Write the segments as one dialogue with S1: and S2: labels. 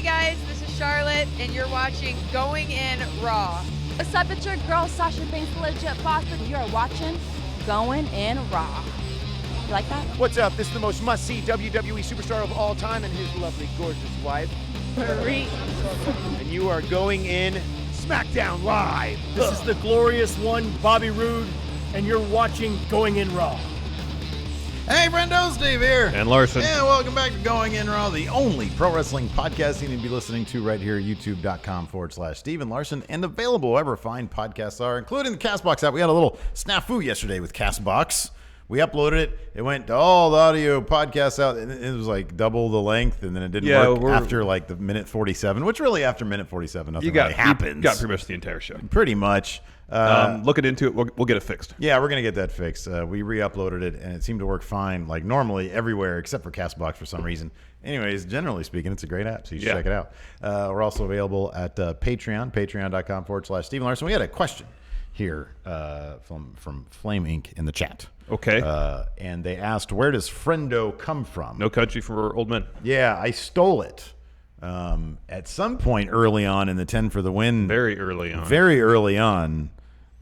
S1: Hey guys, this is Charlotte, and you're watching Going In Raw.
S2: What's up, it's your girl Sasha Banks, legit boss, and you're watching Going In Raw. You like that?
S3: What's up? This is the most must-see WWE superstar of all time and his lovely, gorgeous wife.
S2: Marie.
S3: And you are going in SmackDown Live.
S4: This is the glorious one, Bobby Roode, and you're watching Going In Raw.
S5: Hey, friendo, Steve here.
S6: And Larson.
S5: Yeah, welcome back to Going In Raw, the only pro wrestling podcast you need to be listening to right here at youtube.com/Steve and Larson, and available wherever fine podcasts are, including the CastBox app. We had a little snafu yesterday with CastBox. We uploaded it. It went to all the audio podcasts out, and it was like double the length, and then it didn't work after like the minute 47, which really after minute 47, nothing really happens.
S6: You got pretty much the entire show.
S5: Pretty much.
S6: Looking into it, we'll get it fixed.
S5: Yeah, we're going to get that fixed. We re-uploaded it, and it seemed to work fine, like normally everywhere except for CastBox for some reason. Anyways, generally speaking, it's a great app, so you should check it out. We're also available at Patreon, patreon.com/Steve Larson. We had a question here from Flame Inc. in the chat.
S6: Okay.
S5: And they asked, where does Friendo come from?
S6: No Country for Old Men.
S5: Yeah, I stole it at some point early on in the 10 for the Win.
S6: Very early on.
S5: Very early on.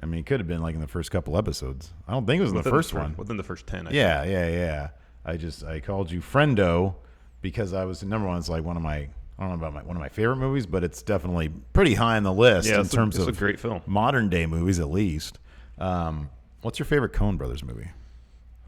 S5: I mean, it could have been like in the first couple episodes. I don't think it was in the first one.
S6: Within the first 10, I think.
S5: Yeah. I called you Friendo because I was number one. It's like one of my favorite movies, but it's definitely pretty high on the list in terms of
S6: a great film.
S5: Modern day movies, at least. What's your favorite Coen Brothers movie?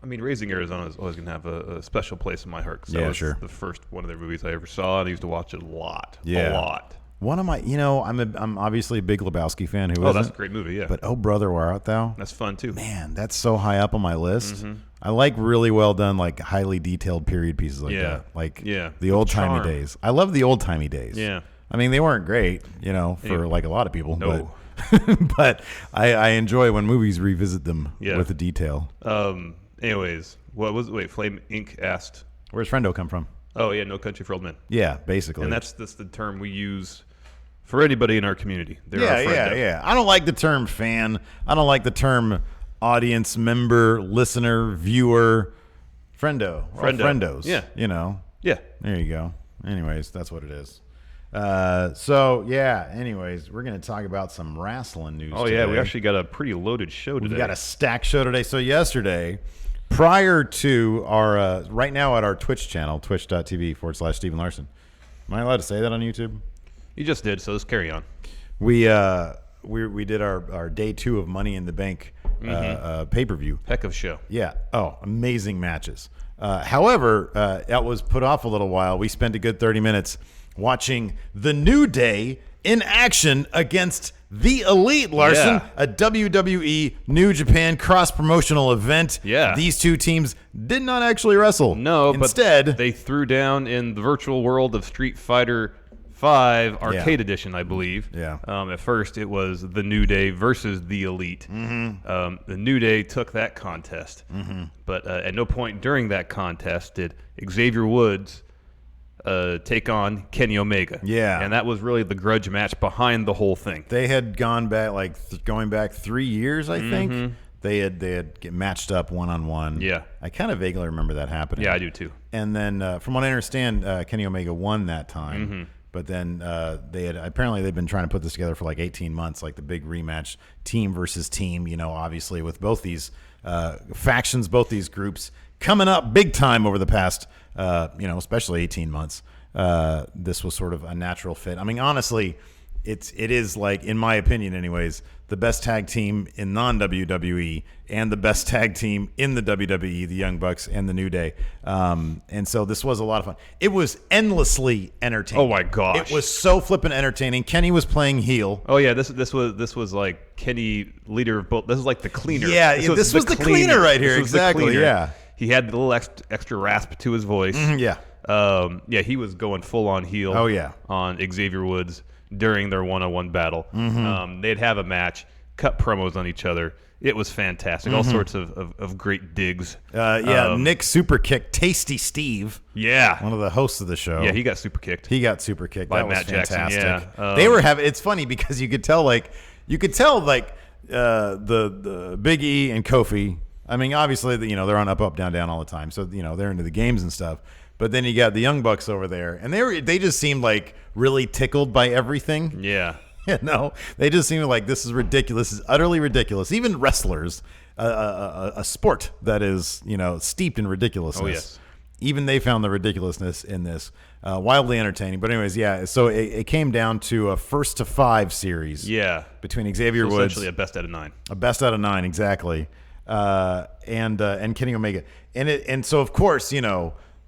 S6: I mean, Raising Arizona is always going to have a special place in my heart. So
S5: yeah, sure.
S6: The first one of their movies I ever saw, and I used to watch it a lot.
S5: Yeah.
S6: A lot.
S5: One of my, I'm obviously a big Lebowski fan.
S6: That's a great movie, yeah.
S5: But Oh Brother, Where Art Thou?
S6: That's fun, too.
S5: Man, that's so high up on my list. Mm-hmm. I like really well done, like highly detailed period pieces like that. Like the old-timey days. I love the old-timey days.
S6: Yeah.
S5: I mean, they weren't great, for like a lot of people.
S6: No.
S5: But I enjoy when movies revisit them with the detail.
S6: Anyways, Flame Inc. asked,
S5: where's Friendo come from?
S6: Oh, yeah, No Country for Old Men.
S5: Yeah, basically.
S6: And that's the term we use for anybody in our community.
S5: Yeah. I don't like the term fan. I don't like the term audience member, listener, viewer. Friendo. Friendos.
S6: Yeah.
S5: Yeah. There you go. Anyways, that's what it is. Anyways, we're going to talk about some wrestling news today.
S6: Yeah, we actually got a pretty loaded show today.
S5: We got a stacked show today. So yesterday, prior to our, right now at our Twitch channel, twitch.tv/Stephen Larson. Am I allowed to say that on YouTube?
S6: You just did, so let's carry on.
S5: We did our day 2 of Money in the Bank pay-per-view.
S6: Heck of a show.
S5: Yeah. Oh, amazing matches. However, that was put off a little while. We spent a good 30 minutes watching The New Day in action against The Elite, Larson, a WWE New Japan cross-promotional event.
S6: Yeah.
S5: These two teams did not actually wrestle.
S6: No,
S5: instead,
S6: but they threw down in the virtual world of Street Fighter 5 Arcade Edition, I believe.
S5: Yeah.
S6: At first, it was The New Day versus The Elite.
S5: Mm-hmm.
S6: The New Day took that contest.
S5: Mm-hmm.
S6: But at no point during that contest did Xavier Woods take on Kenny Omega.
S5: Yeah.
S6: And that was really the grudge match behind the whole thing.
S5: They had gone back, going back 3 years, I think. They had matched up one-on-one.
S6: Yeah.
S5: I kind of vaguely remember that happening.
S6: Yeah, I do too.
S5: And then, from what I understand, Kenny Omega won that time.
S6: Mm-hmm.
S5: But then they've been trying to put this together for like 18 months, like the big rematch, team versus team, obviously with both these factions, both these groups coming up big time over the past, especially 18 months. This was sort of a natural fit. I mean, honestly, it is like, in my opinion anyways, the best tag team in non-WWE and the best tag team in the WWE, the Young Bucks and the New Day. And so this was a lot of fun. It was endlessly entertaining.
S6: Oh my gosh.
S5: It was so flippin' entertaining. Kenny was playing heel.
S6: Oh yeah, this was like Kenny, leader of both. This is like the cleaner.
S5: Yeah, this was the cleaner right here. Exactly. Yeah.
S6: He had the little extra rasp to his voice.
S5: Yeah.
S6: He was going full on heel.
S5: Oh yeah.
S6: On Xavier Woods during their one-on-one battle.
S5: Mm-hmm.
S6: They'd have a match, cut promos on each other. It was fantastic. All sorts of great digs.
S5: Nick Superkick, Tasty Steve.
S6: Yeah.
S5: One of the hosts of the show.
S6: Yeah, he got super kicked.
S5: He got super kicked.
S6: By
S5: that was
S6: Matt Jackson,
S5: fantastic.
S6: yeah.
S5: They were having. It's funny because you could tell the Big E and Kofi. I mean, obviously, they're on up, down, down all the time. So they're into the games and stuff. But then you got the Young Bucks over there, and they just seemed like really tickled by everything.
S6: Yeah.
S5: They just seem like this is ridiculous. This is utterly ridiculous. Even wrestlers, a sport that is, steeped in ridiculousness.
S6: Oh, yes.
S5: Even they found the ridiculousness in this. Wildly entertaining. But anyways, yeah, so it came down to a 1-to-5 series.
S6: Yeah.
S5: Between Xavier
S6: So
S5: Woods.
S6: essentially a best out of 9.
S5: A best out of 9, exactly. And Kenny Omega. And so, of course,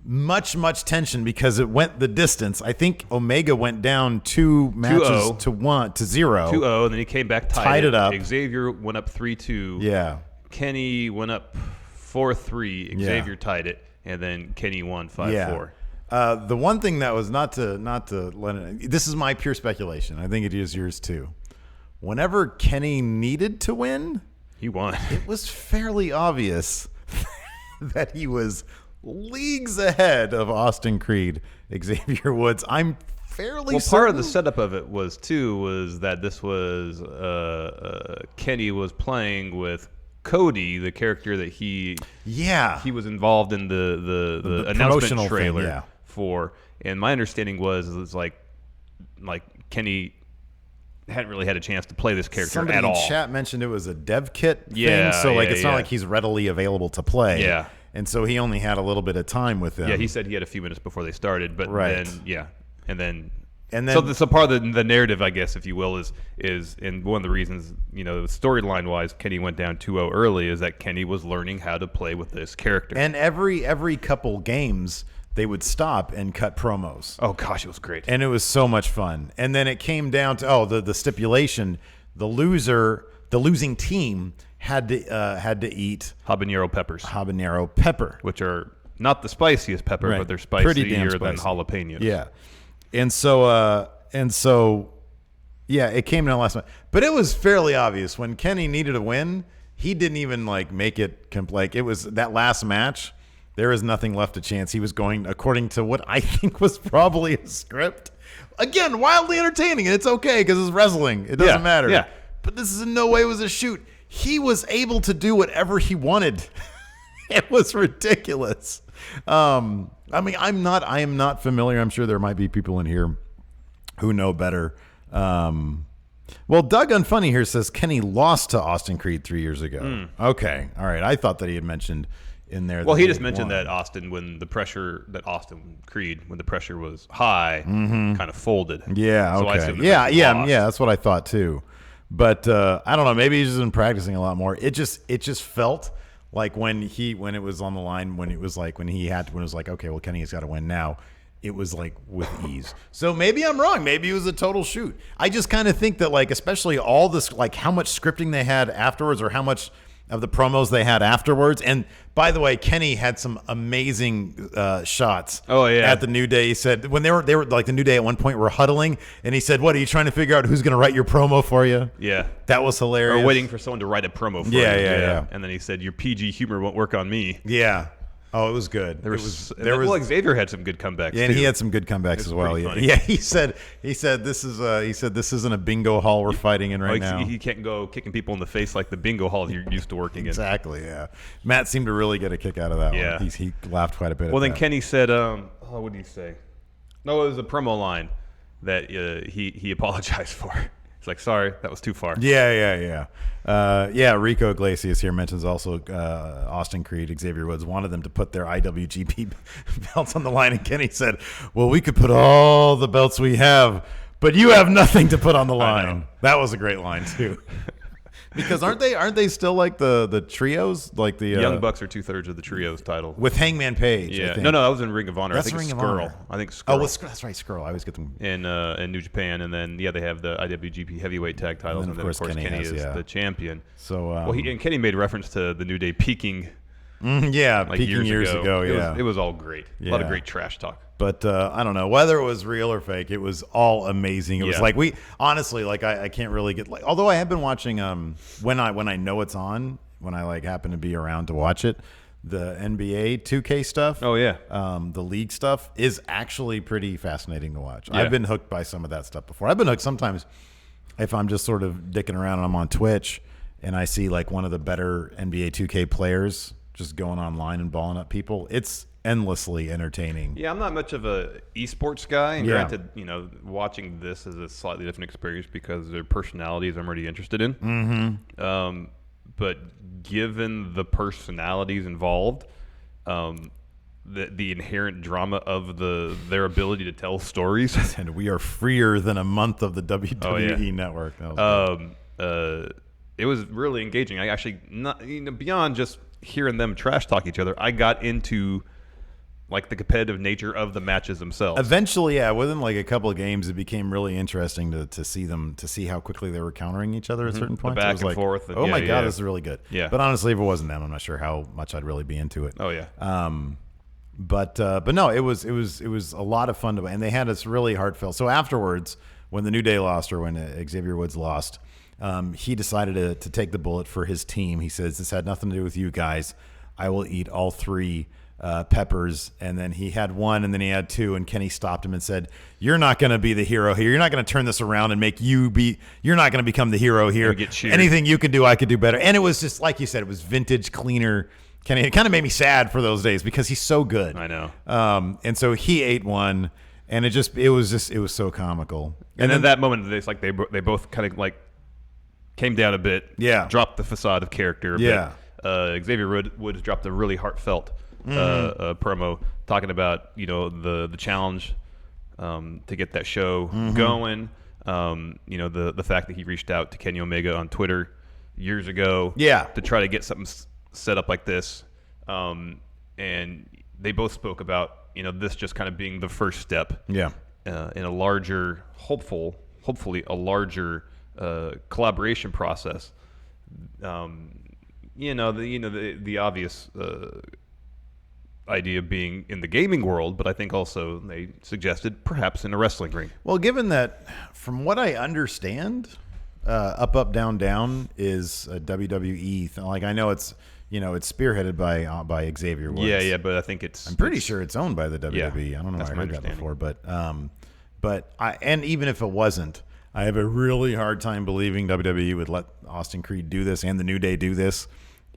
S5: much tension because it went the distance. I think Omega went down 2 matches
S6: 2-0.
S5: to 0.
S6: 2-0, and then he came back,
S5: Tied it up.
S6: Xavier went up 3-2.
S5: Yeah.
S6: Kenny went up 4-3.
S5: Yeah.
S6: Xavier tied it, and then Kenny won 5-4.
S5: Yeah. The one thing that was not to let it, this is my pure speculation. I think it is yours too. Whenever Kenny needed to win,
S6: he won.
S5: It was fairly obvious that he was leagues ahead of Austin Creed, Xavier Woods. I'm fairly certain.
S6: Part of the setup of it was that this was Kenny was playing with Cody, the character that he was involved in the announcement trailer for. And my understanding was it's like Kenny hadn't really had a chance to play this character
S5: Somebody
S6: at all.
S5: in chat mentioned it was a dev kit thing, so it's not like he's readily available to play.
S6: Yeah.
S5: And so he only had a little bit of time with them.
S6: Yeah, he said he had a few minutes before they started, but then so part of the narrative, I guess, if you will, is and one of the reasons, storyline wise, Kenny went down 2-0 early is that Kenny was learning how to play with this character.
S5: And every couple games they would stop and cut promos.
S6: Oh gosh, it was great.
S5: And it was so much fun. And then it came down to the stipulation, the losing team had to eat
S6: habanero peppers.
S5: Habanero pepper,
S6: which are not the spiciest pepper,
S5: right,
S6: but they're spicier than
S5: spicy.
S6: jalapenos.
S5: Yeah. And so it came down last night. But it was fairly obvious when Kenny needed a win, he didn't even make it it was that last match. There is nothing left to chance. He was going according to what I think was probably a script. Again, wildly entertaining, and it's okay because it's wrestling. It doesn't matter.
S6: Yeah.
S5: But this is in no way was a shoot. He was able to do whatever he wanted. It was ridiculous. I am not familiar. I'm sure there might be people in here who know better. Well, Doug Unfunny here says Kenny lost to Austin Creed 3 years ago. Okay. All right. I thought that he had mentioned in there.
S6: Well, he just mentioned that Austin Creed, when the pressure was high, kind of folded.
S5: Yeah. Okay.
S6: So
S5: yeah. That's what I thought too. But I don't know. Maybe he's just been practicing a lot more. It just felt like when it was on the line, when it was like when it was like, okay, well, Kenny has got to win now. It was like with ease. So maybe I'm wrong. Maybe it was a total shoot. I just kind of think that especially all this, how much scripting they had afterwards, or how much of the promos they had afterwards. And by the way, Kenny had some amazing shots.
S6: Oh yeah,
S5: at the New Day. He said when they were like the New Day at one point were huddling, and he said, "What are you trying to figure out who's going to write your promo for you?"
S6: Yeah,
S5: that was hilarious.
S6: Or waiting for someone to write a promo for you.
S5: Yeah.
S6: And then he said, "Your PG humor won't work on me."
S5: Yeah. Oh, it was good.
S6: Xavier had some good comebacks.
S5: Yeah, and he had some good comebacks as well. Yeah, he said this isn't a bingo hall we're fighting in right now.
S6: He can't go kicking people in the face like the bingo hall you're used to working in.
S5: Exactly. Yeah. Matt seemed to really get a kick out of that one. He laughed quite a bit.
S6: Well, then Kenny said, what did he say? No, it was a promo line that he apologized for. He's like, sorry, that was too far.
S5: Yeah. Rico Iglesias here mentions also Austin Creed, Xavier Woods wanted them to put their IWGP belts on the line, and Kenny said, well, we could put all the belts we have, but you have nothing to put on the line. That was a great line too. Because aren't they still like the trios, like the
S6: Young Bucks are 2/3 of the trios title
S5: with Hangman Page?
S6: Yeah, no, that was in Ring of Honor.
S5: That's
S6: I think
S5: Ring
S6: it's
S5: of
S6: Skrull.
S5: Honor.
S6: I think Skrull.
S5: Oh, that's right, Skrull. I always get them
S6: in New Japan, and then they have the IWGP Heavyweight Tag titles, and then of course Kenny is the champion.
S5: So
S6: Kenny made reference to the New Day peaking.
S5: Peaking years ago.
S6: It was all great. A lot of great trash talk.
S5: But I don't know whether it was real or fake. It was all amazing. It was honestly, I can't really get although I have been watching when I know it's on, when I happen to be around to watch it, the NBA 2K stuff.
S6: Oh yeah.
S5: The league stuff is actually pretty fascinating to watch.
S6: Yeah.
S5: I've been hooked by some of that stuff before. I've been hooked sometimes if I'm just sort of dicking around and I'm on Twitch and I see one of the better NBA 2K players just going online and balling up people. It's endlessly entertaining.
S6: Yeah, I'm not much of a esports guy, and
S5: Yeah.
S6: granted, watching this is a slightly different experience because their personalities I'm already interested in.
S5: Mm-hmm.
S6: But given the personalities involved, the inherent drama of their ability to tell stories,
S5: And we are freer than a month of the WWE network. That was great.
S6: It was really engaging. I actually, not beyond just hearing them trash talk each other, I got into like the competitive nature of the matches themselves.
S5: Eventually, yeah, within like a couple of games, it became really interesting to see how quickly they were countering each other at certain points.
S6: back
S5: It was
S6: and
S5: like,
S6: forth and
S5: oh my
S6: yeah,
S5: god,
S6: yeah.
S5: this is really good.
S6: Yeah.
S5: But honestly, if it wasn't them, I'm not sure how much I'd really be into it.
S6: Oh yeah.
S5: But no, it was a lot of fun to, and they had this really heartfelt. So afterwards, when the New Day lost, or when Xavier Woods lost, he decided to take the bullet for his team. He says, "This had nothing to do with you guys. I will eat all three peppers." And then he had one, and then he had two, and Kenny stopped him and said, "You're not going to be the hero here. You're not going to turn this around and make you be. You're not going to become the hero here.
S6: Get cheered.
S5: Anything you could do, I could do better." And it was just like you said, it was vintage, cleaner Kenny. It kind of made me sad for those days because he's so good.
S6: I know.
S5: And so he ate one, and it was so comical.
S6: And then that moment, it's like they both kind of like came down a bit.
S5: Yeah.
S6: Dropped the facade of character a
S5: Yeah.
S6: bit. Xavier Woods dropped a really heartfelt promo talking about the challenge to get that show going. The fact that he reached out to Kenny Omega on Twitter years ago.
S5: Yeah.
S6: To try to get something set up like this. And they both spoke about this just kind of being the first step.
S5: Yeah.
S6: In a larger, hopefully a larger collaboration process. The obvious idea being in the gaming world, but I think also they suggested perhaps in a wrestling ring.
S5: Well, given that, from what I understand, Up Up Down Down is a WWE thing. Like, I know it's it's spearheaded by Xavier Woods.
S6: Yeah, but I think
S5: I'm pretty sure it's owned by the WWE.
S6: Yeah,
S5: I don't know.
S6: that's
S5: I
S6: my
S5: heard that
S6: understanding.
S5: before, but and even if it wasn't, I have a really hard time believing WWE would let Austin Creed do this and the New Day do this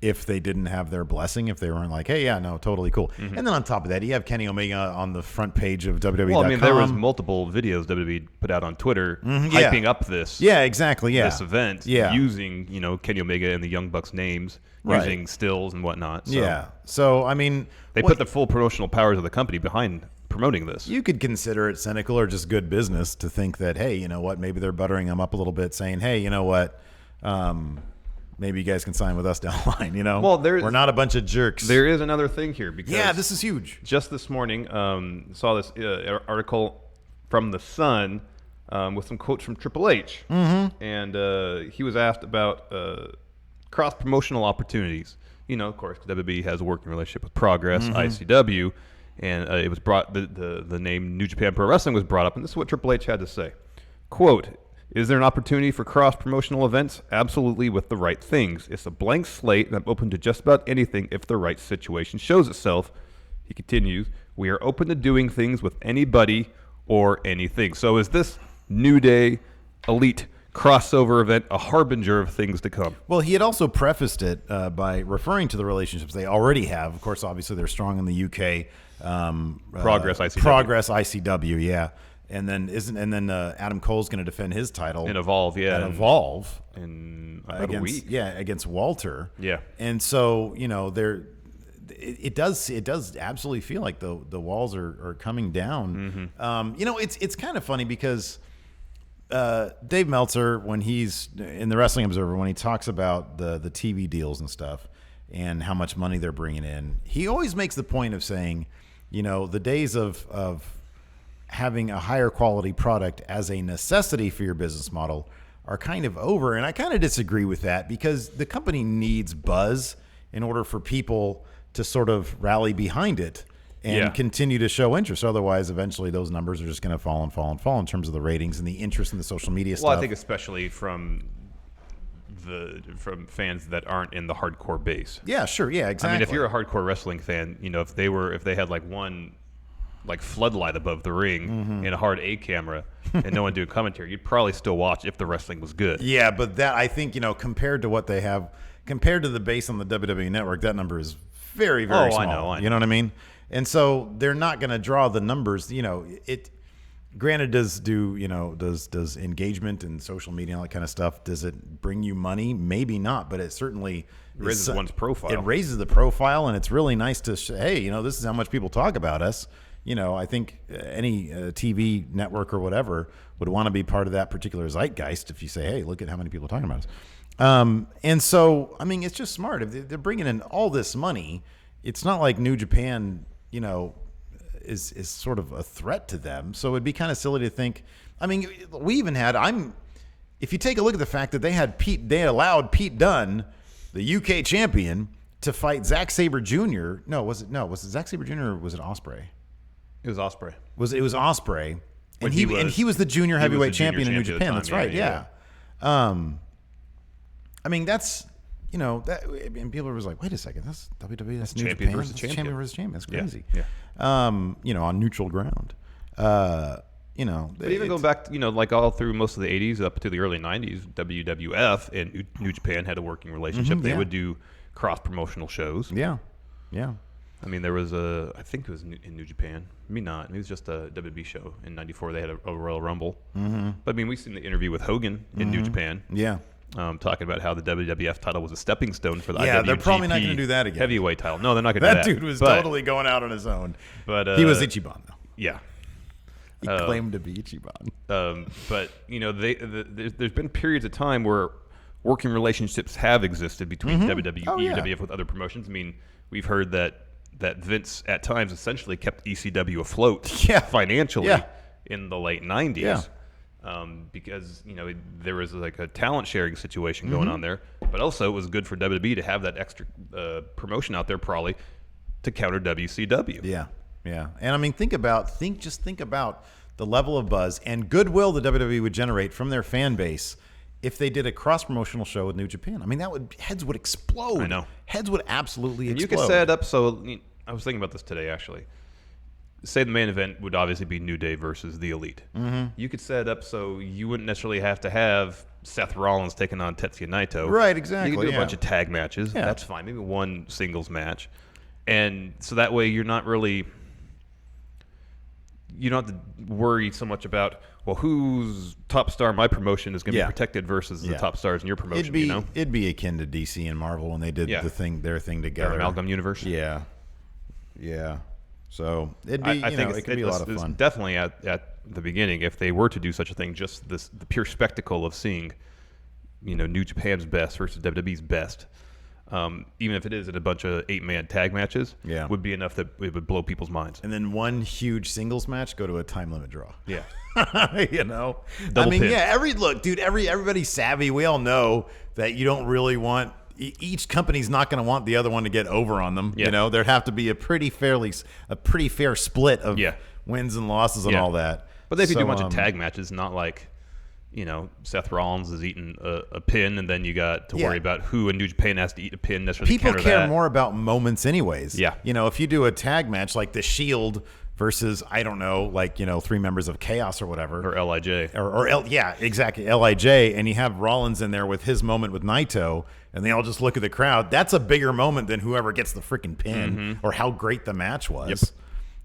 S5: if they didn't have their blessing, if they weren't like, hey, yeah, no, totally cool. And then on top of that, you have Kenny Omega on the front page of WWE.com.
S6: Well, I mean, there was multiple videos WWE put out on Twitter hyping up this.
S5: Yeah, exactly. Yeah,
S6: this event.
S5: Yeah.
S6: Using Kenny Omega and the Young Bucks names, using stills and whatnot. So
S5: yeah. So I mean,
S6: they put the full promotional powers of the company behind promoting this.
S5: You could consider it cynical or just good business to think that, hey, you know what? Maybe they're buttering them up a little bit, saying, hey, you know what? Maybe you guys can sign with us down the line.
S6: Well,
S5: we're not a bunch of jerks.
S6: There is another thing here because
S5: this is huge.
S6: Just this morning, saw this article from The Sun with some quotes from Triple H, and he was asked about cross promotional opportunities. Of course, WWE has a working relationship with Progress, ICW, and it was brought the name New Japan Pro Wrestling was brought up, and this is what Triple H had to say. Quote, "Is there an opportunity for cross-promotional events? Absolutely, with the right things. It's a blank slate, and I'm open to just about anything if the right situation shows itself." He continues, "We are open to doing things with anybody or anything." So is this New Day Elite crossover event a harbinger of things to come?
S5: Well, he had also prefaced it by referring to the relationships they already have. Of course, obviously, they're strong in the UK.
S6: Progress ICW.
S5: Progress ICW, yeah. And then Adam Cole's going to defend his title
S6: In Evolve, yeah.
S5: At Evolve
S6: In about
S5: against
S6: a week.
S5: against Walter.
S6: Yeah.
S5: And so it does absolutely feel like the walls are coming down. It's kind of funny because Dave Meltzer, when he's in the Wrestling Observer, when he talks about the TV deals and stuff and how much money they're bringing in, he always makes the point of saying, the days of having a higher quality product as a necessity for your business model are kind of over. And I kind of disagree with that because the company needs buzz in order for people to sort of rally behind it and continue to show interest. Otherwise, eventually those numbers are just going to fall in terms of the ratings and the interest in the social media stuff.
S6: Well, I think especially from fans that aren't in the hardcore base.
S5: Yeah, sure. Yeah, exactly.
S6: I mean, if you're a hardcore wrestling fan, if they had like one floodlight above the ring and a hard A camera and no one doing commentary, you'd probably still watch if the wrestling was good.
S5: Yeah, but that, I think, compared to what they have, compared to the base on the WWE Network, that number is very, very small.
S6: I know.
S5: You know what I mean? And so they're not going to draw the numbers. Granted, does engagement and social media and all that kind of stuff, does it bring you money? Maybe not, but it certainly
S6: raises one's profile.
S5: It raises the profile, and it's really nice to hey, this is how much people talk about us. I think any TV network or whatever would want to be part of that particular zeitgeist if you say, hey, look at how many people are talking about us. And so, it's just smart. If they're bringing in all this money, it's not like New Japan, is sort of a threat to them. So it'd be kind of silly to think. We even had. If you take a look at the fact that they allowed Pete Dunne, the UK champion, to fight Zack Sabre Jr. Was it Zack Sabre Jr. or was it Ospreay?
S6: It was Ospreay.
S5: It was Ospreay, and he was the junior heavyweight champion in New Japan. That's right. Yeah. That's. And people were like, wait a second, that's WWE, that's New Japan versus champion versus champion. That's crazy.
S6: Yeah.
S5: On neutral ground. But
S6: even going back, like all through most of the 80s up to the early 90s, WWF and New Japan had a working relationship. They would do cross-promotional shows.
S5: Yeah.
S6: There was I think it was in New Japan. Maybe not. Maybe it was just a WWE show in '94. They had a Royal Rumble. Mm-hmm. But we've seen the interview with Hogan in New Japan.
S5: Yeah.
S6: Talking about how the WWF title was a stepping stone for the IWGP.
S5: Yeah, they're probably not going to do that again.
S6: Heavyweight title. No, they're not going to do that.
S5: That dude was totally going out on his own.
S6: But
S5: he was Ichiban, though.
S6: Yeah.
S5: He claimed to be Ichiban.
S6: But, there's been periods of time where working relationships have existed between WWE and WWF with other promotions. We've heard that Vince at times essentially kept ECW afloat financially in the late 90s. Yeah. Because there was like a talent sharing situation going on there, but also it was good for WWE to have that extra promotion out there, probably to counter WCW.
S5: Yeah. And think about the level of buzz and goodwill the WWE would generate from their fan base if they did a cross promotional show with New Japan. Heads would explode. I know, heads would absolutely explode.
S6: You could set it up so. I was thinking about this today actually. Say the main event would obviously be New Day versus The Elite. Mm-hmm. You could set it up so you wouldn't necessarily have to have Seth Rollins taking on Tetsuya Naito.
S5: Right, exactly.
S6: You could do a bunch of tag matches. Yeah. That's fine. Maybe one singles match. And so that way you don't have to worry so much about, whose top star in my promotion is going to be protected versus the top stars in your promotion.
S5: It'd be akin to DC and Marvel when they did their thing together.
S6: Their amalgam universe.
S5: Yeah. So it'd be, I think it could be a lot of fun.
S6: Definitely at the beginning, if they were to do such a thing, just the pure spectacle of seeing, New Japan's best versus WWE's best, even if it is at a bunch of 8-man tag matches, would be enough that it would blow people's minds.
S5: And then one huge singles match go to a time limit draw.
S6: Yeah.
S5: Double pin. Everybody's savvy. We all know that you don't really want. Each company's not going to want the other one to get over on them. Yeah. There'd have to be a pretty fair split of wins and losses and all that.
S6: But if you do a bunch of tag matches, not like, Seth Rollins is eating a pin, and then you got to worry about who in New Japan has to eat a pin.
S5: People care more about moments anyways. Yeah. If you do a tag match like the Shield versus, I don't know, 3 members of Chaos or whatever.
S6: Or LIJ.
S5: Exactly, LIJ, and you have Rollins in there with his moment with Naito, and they all just look at the crowd. That's a bigger moment than whoever gets the freaking pin or how great the match was. Yep.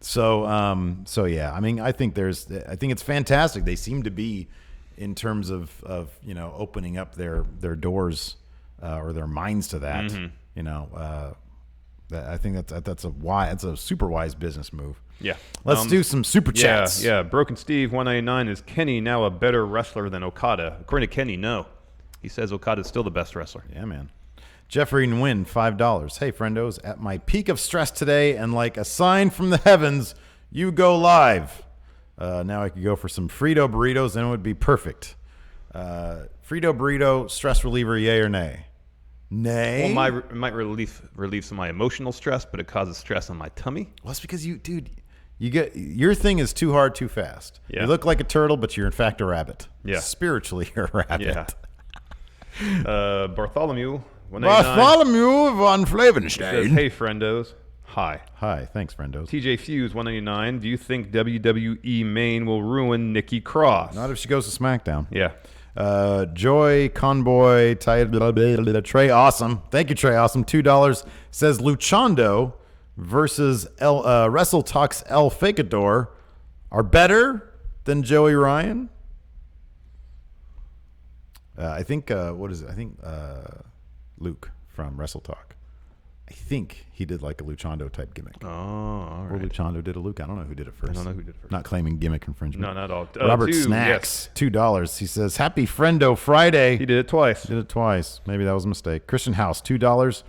S5: So, I think it's fantastic. They seem to be, in terms of opening up their doors or their minds to that. I think that's a super wise business move.
S6: Yeah.
S5: Let's do some super chats.
S6: Yeah. Broken Steve 199, is Kenny now a better wrestler than Okada? According to Kenny, no. He says Okada's still the best wrestler.
S5: Yeah, man. Jeffrey Nguyen, $5. Hey, friendos, at my peak of stress today, and like a sign from the heavens, you go live. Now I could go for some Frito burritos, and it would be perfect. Frito burrito, stress reliever, yay or nay? Nay.
S6: Well, it might relieve some of my emotional stress, but it causes stress on my tummy.
S5: Well, it's because you get your thing is too hard, too fast. Yeah. You look like a turtle, but you're in fact a rabbit.
S6: Yeah.
S5: Spiritually, you're a rabbit.
S6: Yeah. Bartholomew von
S5: Flavenstein
S6: says, hey, friendos. Hi.
S5: Thanks, friendos.
S6: TJ Fuse 199. Do you think WWE main will ruin Nikki Cross?
S5: Not if she goes to SmackDown.
S6: Yeah.
S5: Joy Conboy Trey Awesome. Thank you, Trey Awesome. $2 says Luchando versus Wrestle Talks El Fakador are better than Joey Ryan? I think, what is it? I think Luke from Wrestle Talk. I think he did like a Luchando type gimmick.
S6: Oh, all right.
S5: Or Luchando did a Luke. I don't know who did it first.
S6: I don't know who did it first.
S5: Not claiming gimmick infringement.
S6: No, not at all.
S5: Robert Snacks, $2. He says, Happy Friendo Friday.
S6: He did it twice.
S5: Did it twice. Maybe that was a mistake. Christian House, $2.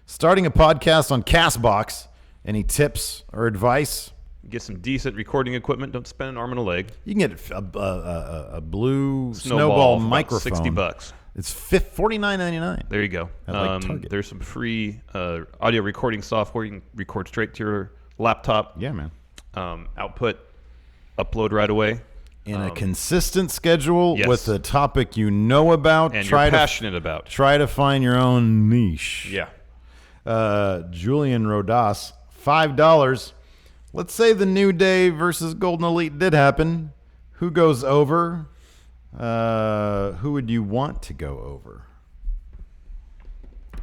S5: Starting a podcast on Castbox. Any tips or advice?
S6: Get some decent recording equipment. Don't spend an arm and a leg.
S5: You can get a blue snowball microphone.
S6: $60.
S5: It's $49.99.
S6: There you go. There's some free audio recording software. You can record straight to your laptop.
S5: Yeah, man.
S6: Output, upload right away.
S5: In a consistent schedule
S6: yes.
S5: with a topic you know about.
S6: And you're passionate about.
S5: Try to find your own niche.
S6: Yeah.
S5: Julian Rodas, $5. Let's say the New Day versus Golden Elite did happen. Who goes over? Who would you want to go over?
S6: I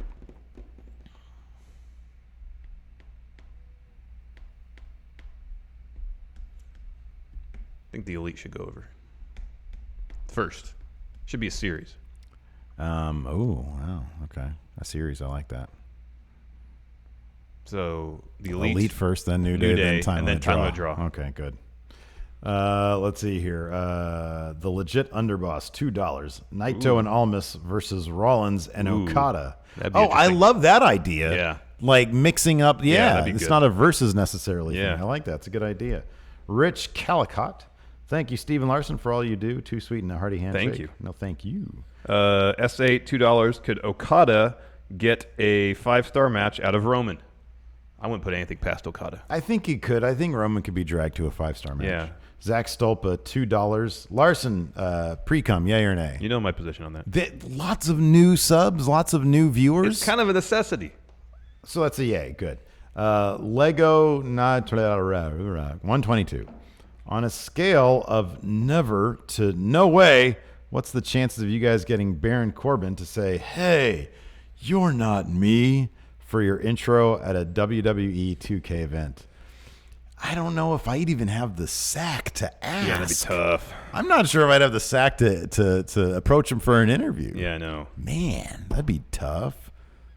S6: think the Elite should go over. First. Should be a series.
S5: Oh, wow. Okay. A series. I like that.
S6: So the Elite
S5: first, then New Day, then Time
S6: and then Time Limit Draw.
S5: Okay, good. Let's see here. The Legit Underboss, $2. Naito and Almas versus Rollins and Okada. I love that idea.
S6: Yeah.
S5: Like mixing up. Yeah,
S6: that'd be
S5: it's
S6: good.
S5: not a versus necessarily.
S6: Yeah.
S5: Thing. I like that. It's a good idea. Rich Calicott. Thank you, Stephen Larson, for all you do. Too sweet and a hearty handshake.
S6: Thank you.
S5: No, thank you.
S6: S8, $2. Could Okada get a 5-star match out of Roman? I wouldn't put anything past Okada.
S5: I think he could. I think Roman could be dragged to a 5-star match.
S6: Yeah.
S5: Zach Stolpa, $2. Larson, pre-cum, yay or nay?
S6: You know my position on that.
S5: Lots of new subs, lots of new viewers.
S6: It's kind of a necessity.
S5: So that's a yay. Good. Lego, 122. On a scale of never to no way, what's the chances of you guys getting Baron Corbin to say, hey, you're not me, for your intro at a WWE 2K event? I don't know if I'd even have the sack to ask.
S6: Yeah, that'd be tough.
S5: I'm not sure if I'd have the sack to approach him for an interview.
S6: Yeah, I know.
S5: Man, that'd be tough.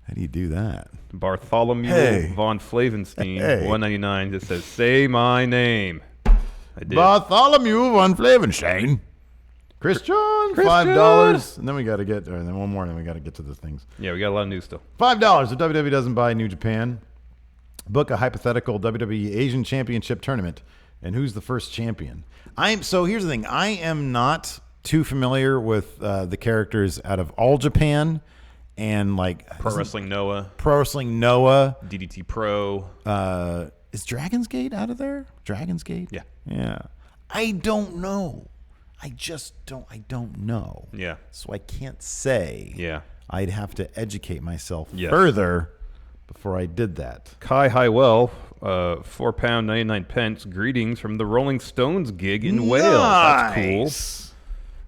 S5: How do you do that?
S6: Bartholomew von Flavenstein, $1.99, just says, say my name. I did.
S5: Bartholomew von Flavenstein. Christian, $5. And then we got to get, and then one more, and then we got to get to the things.
S6: Yeah, we got a lot of news still.
S5: $5 if WWE doesn't buy New Japan. Book a hypothetical WWE Asian Championship tournament. And who's the first champion? So here's the thing. I am not too familiar with the characters out of All Japan and like
S6: Pro Wrestling Noah.
S5: DDT
S6: Pro.
S5: Is Dragon's Gate out of there? Dragon's Gate? Yeah. I don't know. I don't know.
S6: Yeah.
S5: So I can't say.
S6: Yeah.
S5: I'd have to educate myself further before I did that.
S6: Kai Highwell, £4.99. Greetings from the Rolling Stones gig in Wales. That's cool.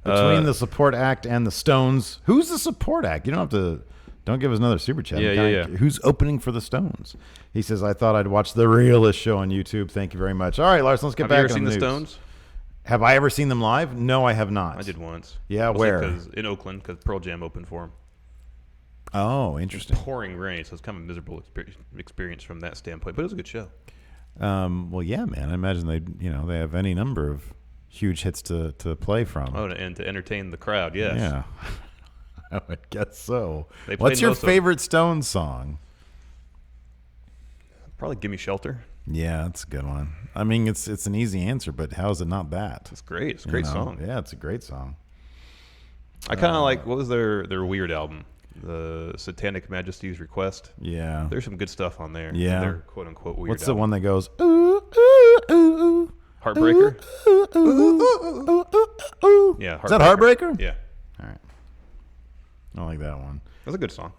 S5: Between the support act and the Stones. Who's the support act? You don't give us another super chat.
S6: Yeah.
S5: Who's opening for the Stones? He says, I thought I'd watch the realest show on YouTube. Thank you very much. All right, Larson, let's get back on the news.
S6: Have you ever seen the Stones?
S5: Have I ever seen them live? No, I have not.
S6: I did once.
S5: Yeah, where?
S6: In Oakland, because Pearl Jam opened for them.
S5: Oh, interesting.
S6: It was pouring rain, so it's kind of a miserable experience from that standpoint, but it was a good show.
S5: Well, yeah, man. I imagine they have any number of huge hits to play from.
S6: Oh, and to entertain the crowd, yes.
S5: Yeah, I would guess so.
S6: What's
S5: your favorite Stones song?
S6: Probably "Gimme Shelter."
S5: Yeah, that's a good one. I mean, it's an easy answer, but how is it not that?
S6: It's great. It's a great song.
S5: Yeah, it's a great song.
S6: I kind of like, what was their weird album? The Satanic Majesty's Request.
S5: Yeah.
S6: There's some good stuff on there.
S5: Yeah.
S6: Their quote-unquote weird
S5: What's the
S6: album.
S5: one that goes, ooh, ooh, ooh, ooh.
S6: Heartbreaker?
S5: Ooh, ooh, ooh, ooh, ooh, ooh, ooh.
S6: Yeah, Heartbreaker.
S5: Is that Heartbreaker?
S6: Yeah.
S5: All right. I like that one.
S6: That's a good song.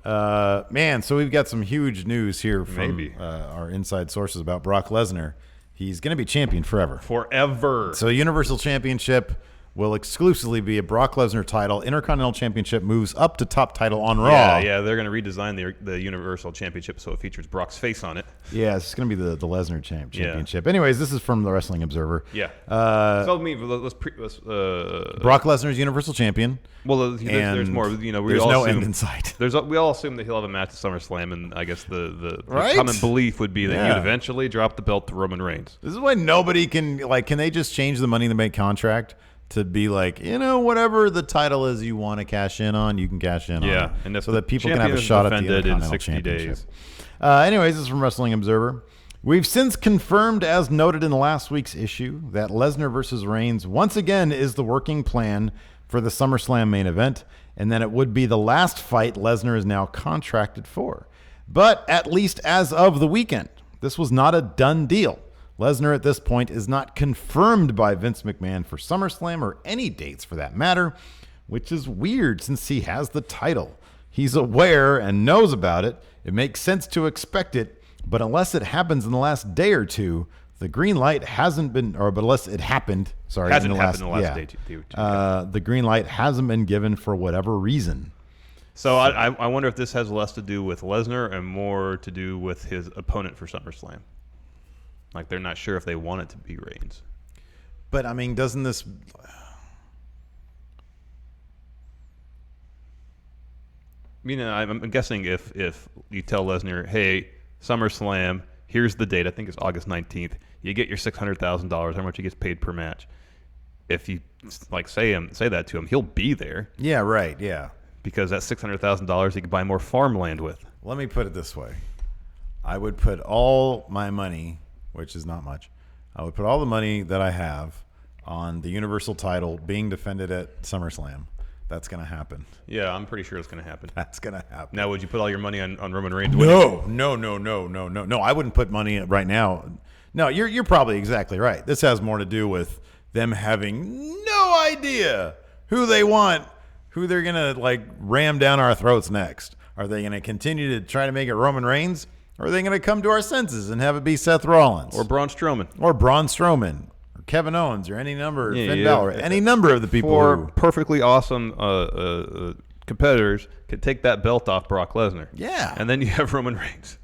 S5: Man, so we've got some huge news here from
S6: Maybe.
S5: Our inside sources about Brock Lesnar. He's going to be champion forever.
S6: Forever.
S5: So Universal Championship, will exclusively be a Brock Lesnar title. Intercontinental Championship moves up to top title on Raw.
S6: Yeah, they're going to redesign the Universal Championship so it features Brock's face on it.
S5: Yeah, it's going to be the Lesnar Championship. Anyways, this is from the Wrestling Observer.
S6: Yeah.
S5: Brock Lesnar's Universal Champion.
S6: Well, there's more. You know,
S5: there's no end in sight.
S6: We all assume that he'll have a match at SummerSlam, and I guess the
S5: Right?
S6: common belief would be that he would eventually drop the belt to Roman Reigns.
S5: This is why nobody can they just change the Money in the Bank contract to be like, whatever the title is you want to cash in on, you can cash in on.
S6: Yeah, and if
S5: so that people can have a
S6: champion is
S5: shot at the
S6: defended in
S5: Intercontinental
S6: 60
S5: Championship.
S6: days.
S5: Anyways, this is from Wrestling Observer. We've since confirmed, as noted in last week's issue, that Lesnar versus Reigns once again is the working plan for the SummerSlam main event, and that it would be the last fight Lesnar is now contracted for. But at least as of the weekend, this was not a done deal. Lesnar at this point is not confirmed by Vince McMahon for SummerSlam or any dates for that matter, which is weird since he has the title. He's aware and knows about it. It makes sense to expect it, but unless it happens in the last day or two, the green light hasn't been, but unless it happened,
S6: Hasn't happened in the last day or two.
S5: The green light hasn't been given for whatever reason.
S6: So I wonder if this has less to do with Lesnar and more to do with his opponent for SummerSlam. Like, they're not sure if they want it to be Reigns.
S5: But, I mean, doesn't this...
S6: I'm guessing if you tell Lesnar, hey, SummerSlam, here's the date, I think it's August 19th, you get your $600,000, how much he gets paid per match. If you, say that to him, he'll be there.
S5: Yeah, right, yeah.
S6: Because that $600,000 he could buy more farmland with.
S5: Let me put it this way. I would put all my money, which is not much, I would put all the money that I have on the Universal title being defended at SummerSlam. That's going to happen.
S6: Yeah, I'm pretty sure it's going to happen.
S5: That's going to happen.
S6: Now, would you put all your money on Roman Reigns?
S5: No. I wouldn't put money right now. No, you're probably exactly right. This has more to do with them having no idea who they want, who they're going to ram down our throats next. Are they going to continue to try to make it Roman Reigns? Or are they going to come to our senses and have it be Seth Rollins?
S6: Or Braun Strowman.
S5: Or Kevin Owens, or any number, Finn Balor, any number of the people
S6: who perfectly awesome competitors could take that belt off Brock Lesnar.
S5: Yeah.
S6: And then you have Roman Reigns.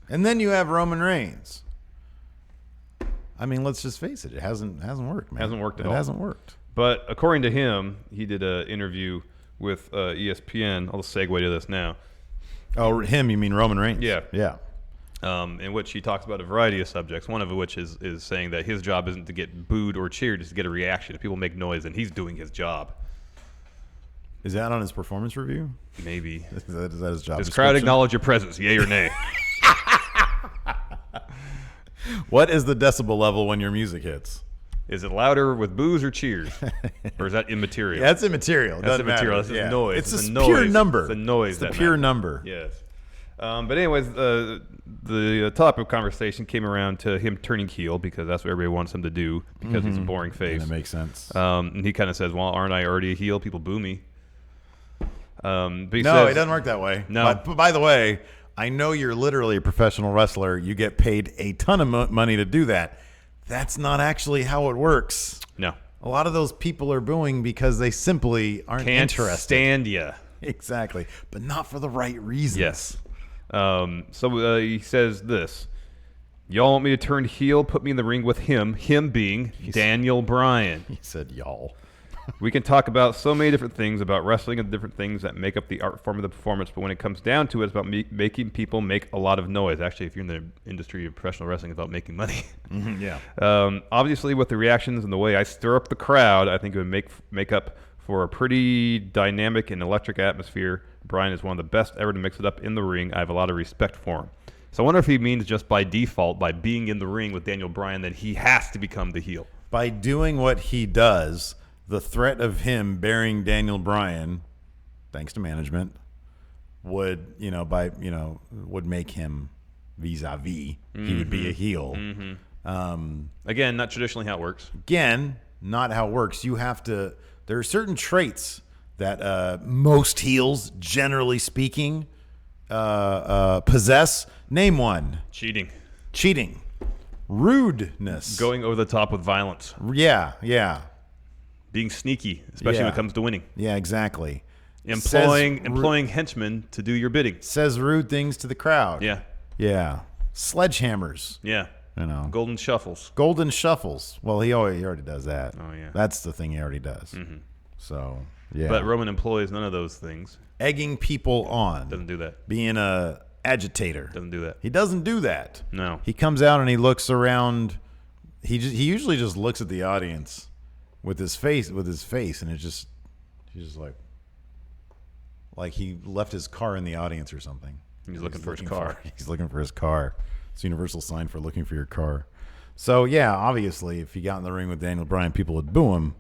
S5: I mean, let's just face it. It hasn't worked, man.
S6: Hasn't worked at all.
S5: It hasn't worked.
S6: But according to him, he did an interview with ESPN. I'll segue to this now.
S5: Oh, him? You mean Roman Reigns?
S6: Yeah.
S5: Yeah.
S6: In which he talks about a variety of subjects, one of which is saying that his job isn't to get booed or cheered, it's to get a reaction. If people make noise, then he's doing his job.
S5: Is that on his performance review?
S6: Maybe.
S5: Is that his job?
S6: Does crowd acknowledge your presence, yay or nay?
S5: What is the decibel level when your music hits?
S6: Is it louder with boos or cheers? Or is that immaterial?
S5: Yeah, that's immaterial.
S6: That's immaterial. That's
S5: a
S6: noise.
S5: It's a pure number.
S6: It's a noise.
S5: It's the pure number.
S6: Yes. But anyways, the topic of conversation came around to him turning heel because that's what everybody wants him to do because he's a boring face.
S5: And it makes sense.
S6: And he kind of says, well, aren't I already a heel? People boo me. But
S5: it doesn't work that way.
S6: No.
S5: But by the way, I know you're literally a professional wrestler. You get paid a ton of money to do that. That's not actually how it works.
S6: No.
S5: A lot of those people are booing because they simply aren't interested.
S6: Can't stand you.
S5: Exactly. But not for the right reasons.
S6: Yes. So he says this. Y'all want me to turn heel? Put me in the ring with him. Him being Daniel Bryan.
S5: He said y'all.
S6: We can talk about so many different things about wrestling and different things that make up the art form of the performance, but when it comes down to it, it's about making people make a lot of noise. Actually, if you're in the industry of professional wrestling, it's about making money.
S5: Yeah.
S6: Obviously, with the reactions and the way I stir up the crowd, I think it would make up for a pretty dynamic and electric atmosphere. Bryan is one of the best ever to mix it up in the ring. I have a lot of respect for him. So I wonder if he means just by default, by being in the ring with Daniel Bryan, that he has to become the heel.
S5: By doing what he does, the threat of him burying Daniel Bryan, thanks to management, would make him vis-a-vis. He would be a heel.
S6: Again, not traditionally how it works.
S5: Again, not how it works. You have to. There are certain traits that most heels, generally speaking, possess. Name one.
S6: Cheating.
S5: Rudeness.
S6: Going over the top with violence.
S5: Yeah.
S6: being sneaky, especially when it comes to winning.
S5: Yeah, exactly.
S6: Employing henchmen to do your bidding.
S5: Says rude things to the crowd.
S6: Yeah.
S5: Yeah. Sledgehammers.
S6: Yeah.
S5: You know.
S6: Golden shuffles.
S5: Golden shuffles. Well, he already does that.
S6: Oh, yeah.
S5: That's the thing he already does.
S6: Mm-hmm.
S5: So, yeah.
S6: But Roman employs none of those things.
S5: Egging people on.
S6: Doesn't do that.
S5: Being a agitator.
S6: Doesn't do that.
S5: He doesn't do that.
S6: No.
S5: He comes out and he looks around. He usually just looks at the audience with his face, and he's just like he left his car in the audience or something.
S6: He's looking for his car.
S5: He's looking for his car. It's a universal sign for looking for your car. So yeah, obviously, if he got in the ring with Daniel Bryan, people would boo him,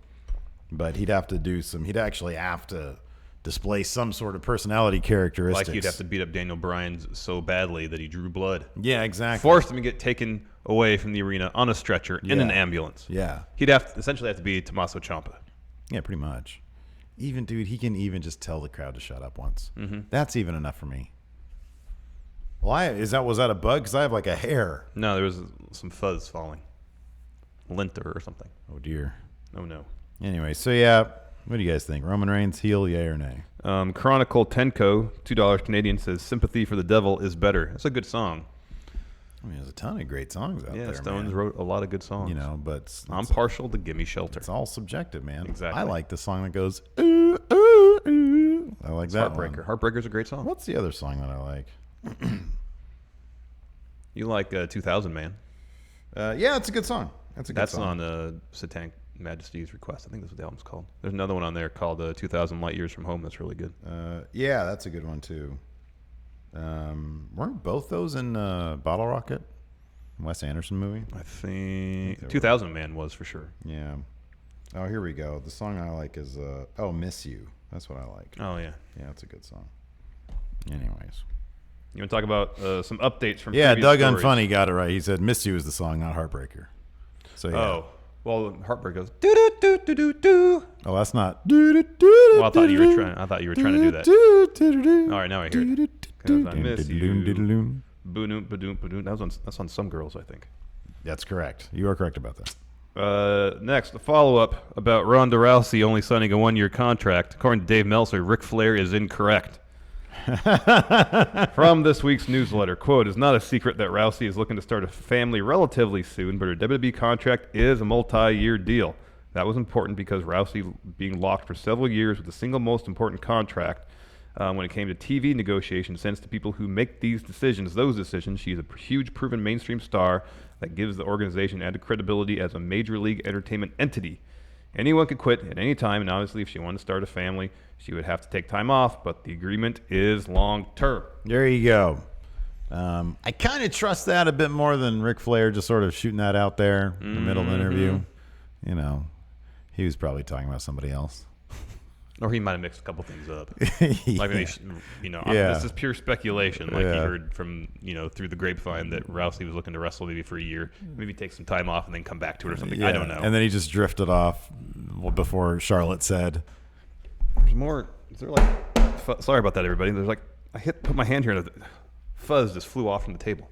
S5: but he'd actually have to display some sort of personality characteristics.
S6: Like he'd have to beat up Daniel Bryan so badly that he drew blood.
S5: Yeah, exactly.
S6: Forced him to get taken away from the arena on a stretcher in an ambulance.
S5: Yeah.
S6: He'd essentially have to be Tommaso Ciampa.
S5: Yeah, pretty much. Even, dude, he can even just tell the crowd to shut up once.
S6: Mm-hmm.
S5: That's even enough for me. Well, was that a bug? Because I have like a hair.
S6: No, there was some fuzz falling. Linter or something.
S5: Oh, dear.
S6: Oh, no.
S5: Anyway, so yeah, what do you guys think? Roman Reigns, heel, yay or nay?
S6: Chronicle Tenko, $2 Canadian, says Sympathy for the Devil is better. That's a good song.
S5: I mean, there's a ton of great songs out there,
S6: Yeah, Stones
S5: man.
S6: wrote a lot of good songs.
S5: You know, but
S6: I'm partial to Gimme Shelter.
S5: It's all subjective, man.
S6: Exactly.
S5: I like the song that goes, ooh, ooh, ooh. I like that
S6: Heartbreaker.
S5: one.
S6: Heartbreaker's a great song.
S5: What's the other song that I like?
S6: You like 2000 Man.
S5: Yeah, it's a good song. That's song.
S6: On Satanic Majesty's Request. I think that's what the album's called. There's another one on there called 2000 Light Years from Home that's really good.
S5: Yeah, that's a good one, too. Weren't both those in Bottle Rocket? Wes Anderson movie?
S6: I think 2000 Man was for sure.
S5: Yeah. Oh, here we go. The song I like is Miss You. That's what I like.
S6: Oh, yeah.
S5: Yeah, it's a good song. Anyways.
S6: You want to talk about some updates from
S5: Yeah,
S6: previous
S5: Doug
S6: stories?
S5: Unfunny got it right. He said Miss You is the song, not Heartbreaker. So, yeah.
S6: Oh. Well, Heartbreak goes do-do-do-do-do-do.
S5: Oh, that's not.
S6: Well, I thought you were trying to do that. All right, now I hear it. 'Cause I miss you. Ba-doom, ba-doom, ba-doom. That's on Some Girls, I think.
S5: That's correct. You are correct about that.
S6: Next, a follow-up about Ronda Rousey only signing a 1-year contract. According to Dave Meltzer, Ric Flair is incorrect. From this week's newsletter, quote, "It's not a secret that Rousey is looking to start a family relatively soon, but her WWE contract is a multi-year deal. That was important because Rousey being locked for several years with the single most important contract when it came to TV negotiations sends to people who make those decisions. She's a huge proven mainstream star that gives the organization added credibility as a major league entertainment entity. Anyone could quit at any time, and obviously if she wanted to start a family, she would have to take time off, but the agreement is long-term."
S5: There you go. I kind of trust that a bit more than Ric Flair just sort of shooting that out there in the middle of the interview. You know, he was probably talking about somebody else.
S6: Or he might have mixed a couple things up.
S5: Yeah.
S6: Like maybe, this is pure speculation. Like he heard from, through the grapevine that Rousey was looking to wrestle maybe for a year, maybe take some time off and then come back to it or something.
S5: Yeah.
S6: I don't know.
S5: And then he just drifted off before Charlotte said.
S6: There's more. Is there like? Sorry about that, everybody. There's like put my hand here and a fuzz just flew off from the table.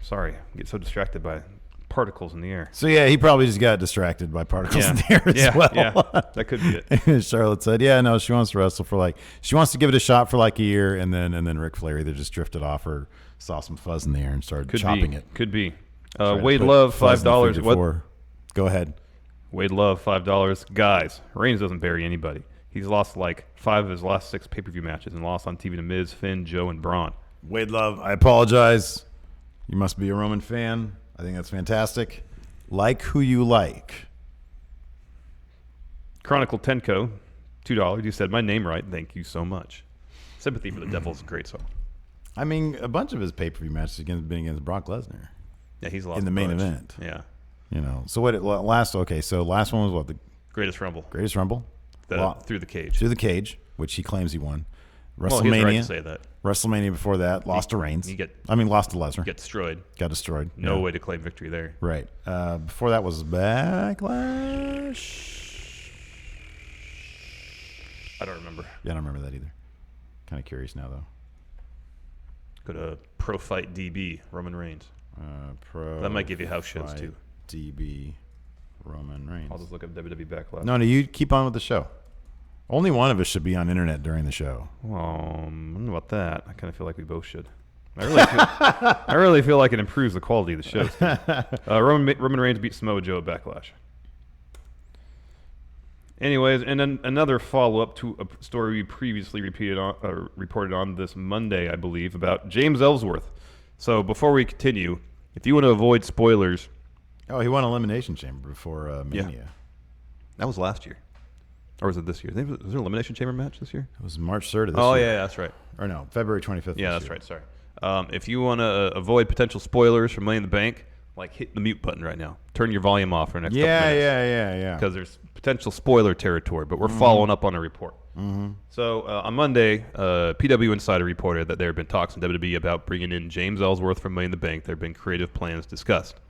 S6: Sorry, I get so distracted by particles in the air.
S5: So yeah, he probably just got distracted by particles in the air as well.
S6: Yeah, that could be it.
S5: And Charlotte said, "Yeah, no, she wants to wrestle for she wants to give it a shot for like a year," and then Ric Flair either just drifted off or saw some fuzz in the air and started chopping it.
S6: Could be. Wade Love, $5. What?
S5: Go ahead.
S6: Wade Love, $5. Guys, Reigns doesn't bury anybody. He's lost like 5 of his last 6 pay-per-view matches and lost on TV to Miz, Finn, Joe, and Braun.
S5: Wade Love, I apologize. You must be a Roman fan. I think that's fantastic. Like who you like.
S6: Chronicle Tenko, $2. You said my name right. Thank you so much. Sympathy for the Devil is a great song.
S5: I mean, a bunch of his pay-per-view matches have been against Brock Lesnar.
S6: Yeah, he's lost
S5: in the main event.
S6: Yeah.
S5: So what? Last one was what? The
S6: Greatest Rumble.
S5: Greatest Rumble.
S6: Through the cage.
S5: Through the cage, which he claims he won. WrestleMania.
S6: Well, he has the right to say that.
S5: WrestleMania before that, lost to Reigns. Lost to Lesnar.
S6: Get destroyed.
S5: Got destroyed.
S6: No way to claim victory there.
S5: Right. Before that was Backlash.
S6: I don't remember.
S5: Yeah, I don't remember that either. Kind of curious now, though.
S6: Go to Pro Fight DB, Roman Reigns. That might give you house shows, too.
S5: DB, Roman Reigns.
S6: I'll just look up WWE Backlash.
S5: No, you keep on with the show. Only one of us should be on internet during the show.
S6: I don't know about that. I kind of feel like we both should. I really feel like it improves the quality of the show. Roman Reigns beat Samoa Joe at Backlash. Anyways, and then another follow-up to a story we previously reported on this Monday, I believe, about James Ellsworth. So before we continue, if you want to avoid spoilers...
S5: Oh, he won Elimination Chamber before Mania.
S6: Yeah. That was last year. Or was it this year? Was there an Elimination Chamber match this year?
S5: It was March 3rd of this year.
S6: Oh, yeah, that's right.
S5: Or no, February 25th.
S6: Yeah, that's right. Sorry. If you want to avoid potential spoilers from Money in the Bank, like hit the mute button right now. Turn your volume off for the next couple minutes.
S5: Yeah.
S6: Because there's potential spoiler territory, but we're following up on a report. So on Monday, PW Insider reported that there have been talks in WWE about bringing in James Ellsworth from Money in the Bank. There have been creative plans discussed.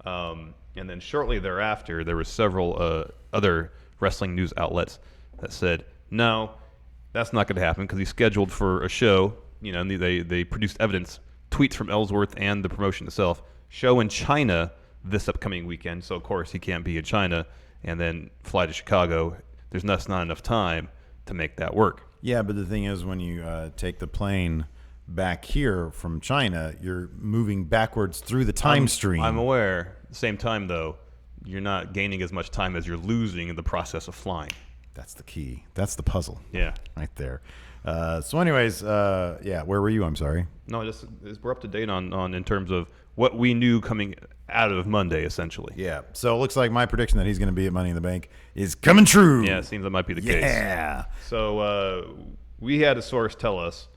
S6: And then shortly thereafter, there were several other wrestling news outlets that said, no, that's not going to happen because he's scheduled for a show. And they produced evidence, tweets from Ellsworth and the promotion itself, show in China this upcoming weekend. So, of course, he can't be in China and then fly to Chicago. There's not enough time to make that work.
S5: Yeah, but the thing is, when you take the plane back here from China, you're moving backwards through the time stream.
S6: I'm aware. At the same time, though, you're not gaining as much time as you're losing in the process of flying.
S5: That's the key. That's the puzzle.
S6: Yeah.
S5: Right there. So anyways, where were you? I'm sorry.
S6: No, we're up to date on in terms of what we knew coming out of Monday, essentially.
S5: Yeah. So it looks like my prediction that he's going to be at Money in the Bank is coming true.
S6: Yeah, it seems that might be the case.
S5: Yeah.
S6: So we had a source tell us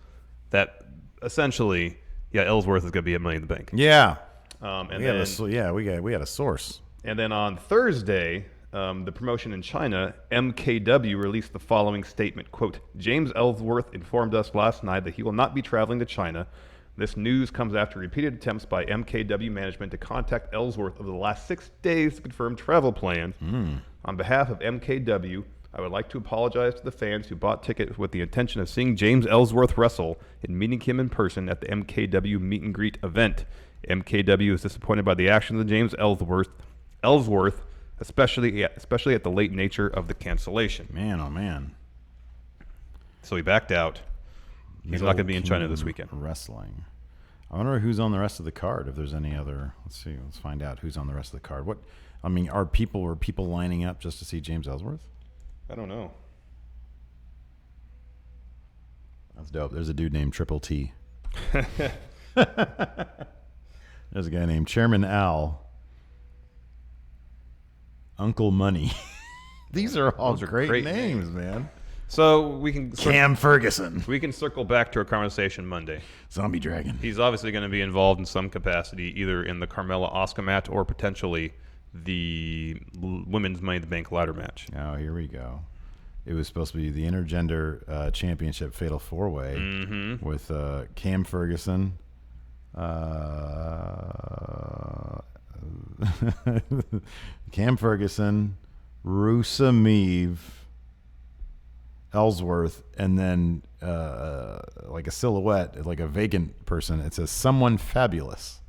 S6: that essentially, Ellsworth is going to be at Money in the Bank.
S5: Yeah.
S6: And
S5: we had a source.
S6: And then on Thursday, the promotion in China, MKW, released the following statement, quote, James Ellsworth informed us last night that he will not be traveling to China. This news comes after repeated attempts by MKW management to contact Ellsworth over the last 6 days to confirm travel plans. On behalf of MKW, I would like to apologize to the fans who bought tickets with the intention of seeing James Ellsworth wrestle and meeting him in person at the MKW meet and greet event. MKW is disappointed by the actions of James Ellsworth, especially at the late nature of the cancellation.
S5: Man, oh man.
S6: So he backed out. He's not going to be in China this weekend.
S5: Wrestling. I wonder who's on the rest of the card. If there's any other, let's see. Let's find out who's on the rest of the card. Were people lining up just to see James Ellsworth?
S6: I don't know.
S5: That's dope. There's a dude named Triple T. There's a guy named Chairman Al. Uncle Money. These are all great names, man.
S6: So we can
S5: Cam Ferguson.
S6: We can circle back to our conversation Monday.
S5: Zombie Dragon.
S6: He's obviously going to be involved in some capacity, either in the Carmella Asuka match or potentially the women's Money in the Bank ladder match.
S5: Oh, here we go. It was supposed to be the Intergender Championship Fatal 4-Way with Cam Ferguson, Cam Ferguson, Rusa Meave, Ellsworth, and then like a silhouette, like a vacant person. It says someone fabulous.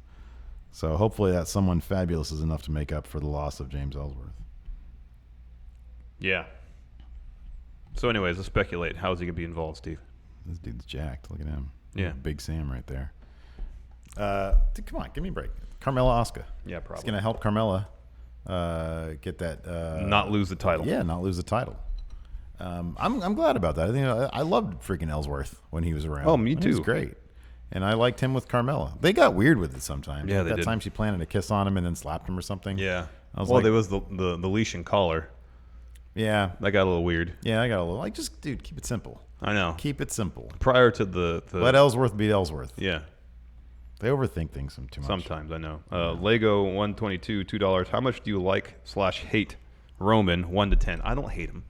S5: So hopefully that someone fabulous is enough to make up for the loss of James Ellsworth.
S6: Yeah. So anyways, let's speculate. How is he going to be involved, Steve?
S5: This dude's jacked. Look at him.
S6: Yeah.
S5: Big Sam right there. Dude, come on, give me a break. Carmella Asuka.
S6: Yeah, probably.
S5: It's going to help Carmella get that.
S6: Not lose the title.
S5: Yeah, not lose the title. I'm glad about that. I think I loved freaking Ellsworth when he was around.
S6: Oh, me too.
S5: He was great. And I liked him with Carmella. They got weird with it sometimes.
S6: Yeah, they did.
S5: That time she planted a kiss on him and then slapped him or something.
S6: Yeah.
S5: Well,
S6: there was the leash and collar.
S5: Yeah.
S6: That got a little weird.
S5: Yeah, I got a little just dude, keep it simple.
S6: I know.
S5: Keep it simple.
S6: Prior to the
S5: let Ellsworth beat Ellsworth.
S6: Yeah.
S5: They overthink things too much.
S6: Sometimes, I know. Lego 122, $2. How much do you like/hate Roman 1 to 10? I don't hate him.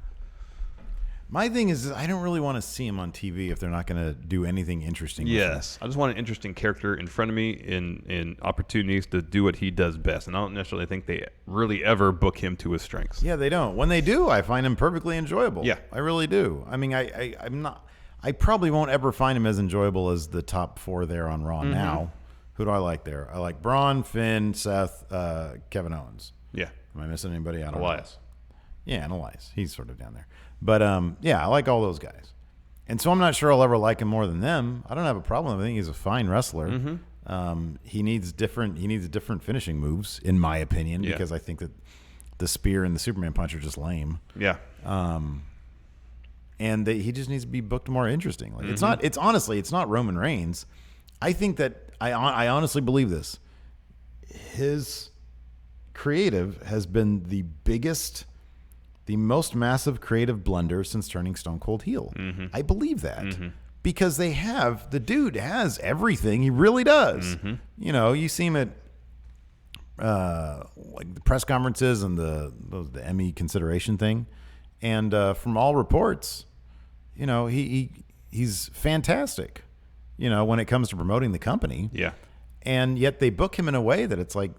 S5: My thing is, I don't really want to see him on TV if they're not going to do anything interesting.
S6: Yes, I just want an interesting character in front of me in opportunities to do what he does best, and I don't necessarily think they really ever book him to his strengths.
S5: Yeah, they don't. When they do, I find him perfectly enjoyable.
S6: Yeah,
S5: I really do. I mean, I'm not. I probably won't ever find him as enjoyable as the top 4 there on Raw now. Who do I like there? I like Braun, Finn, Seth, Kevin Owens.
S6: Yeah.
S5: Am I missing anybody? I don't
S6: Elias.
S5: know. Yeah, and Elias. He's sort of down there. But yeah, I like all those guys. And so I'm not sure I'll ever like him more than them. I don't have a problem. I think he's a fine wrestler. He needs different finishing moves, in my opinion, because I think that the spear and the Superman punch are just lame.
S6: Yeah.
S5: And he just needs to be booked more interesting. Like it's honestly not Roman Reigns. I think that I honestly believe this. His creative has been the most massive creative blunder since turning Stone Cold heel. I believe that because the dude has everything. He really does. You know, you see him at like the press conferences and the Emmy consideration thing, and from all reports, you know, he's fantastic. You know, when it comes to promoting the company.
S6: Yeah.
S5: And yet they book him in a way that it's like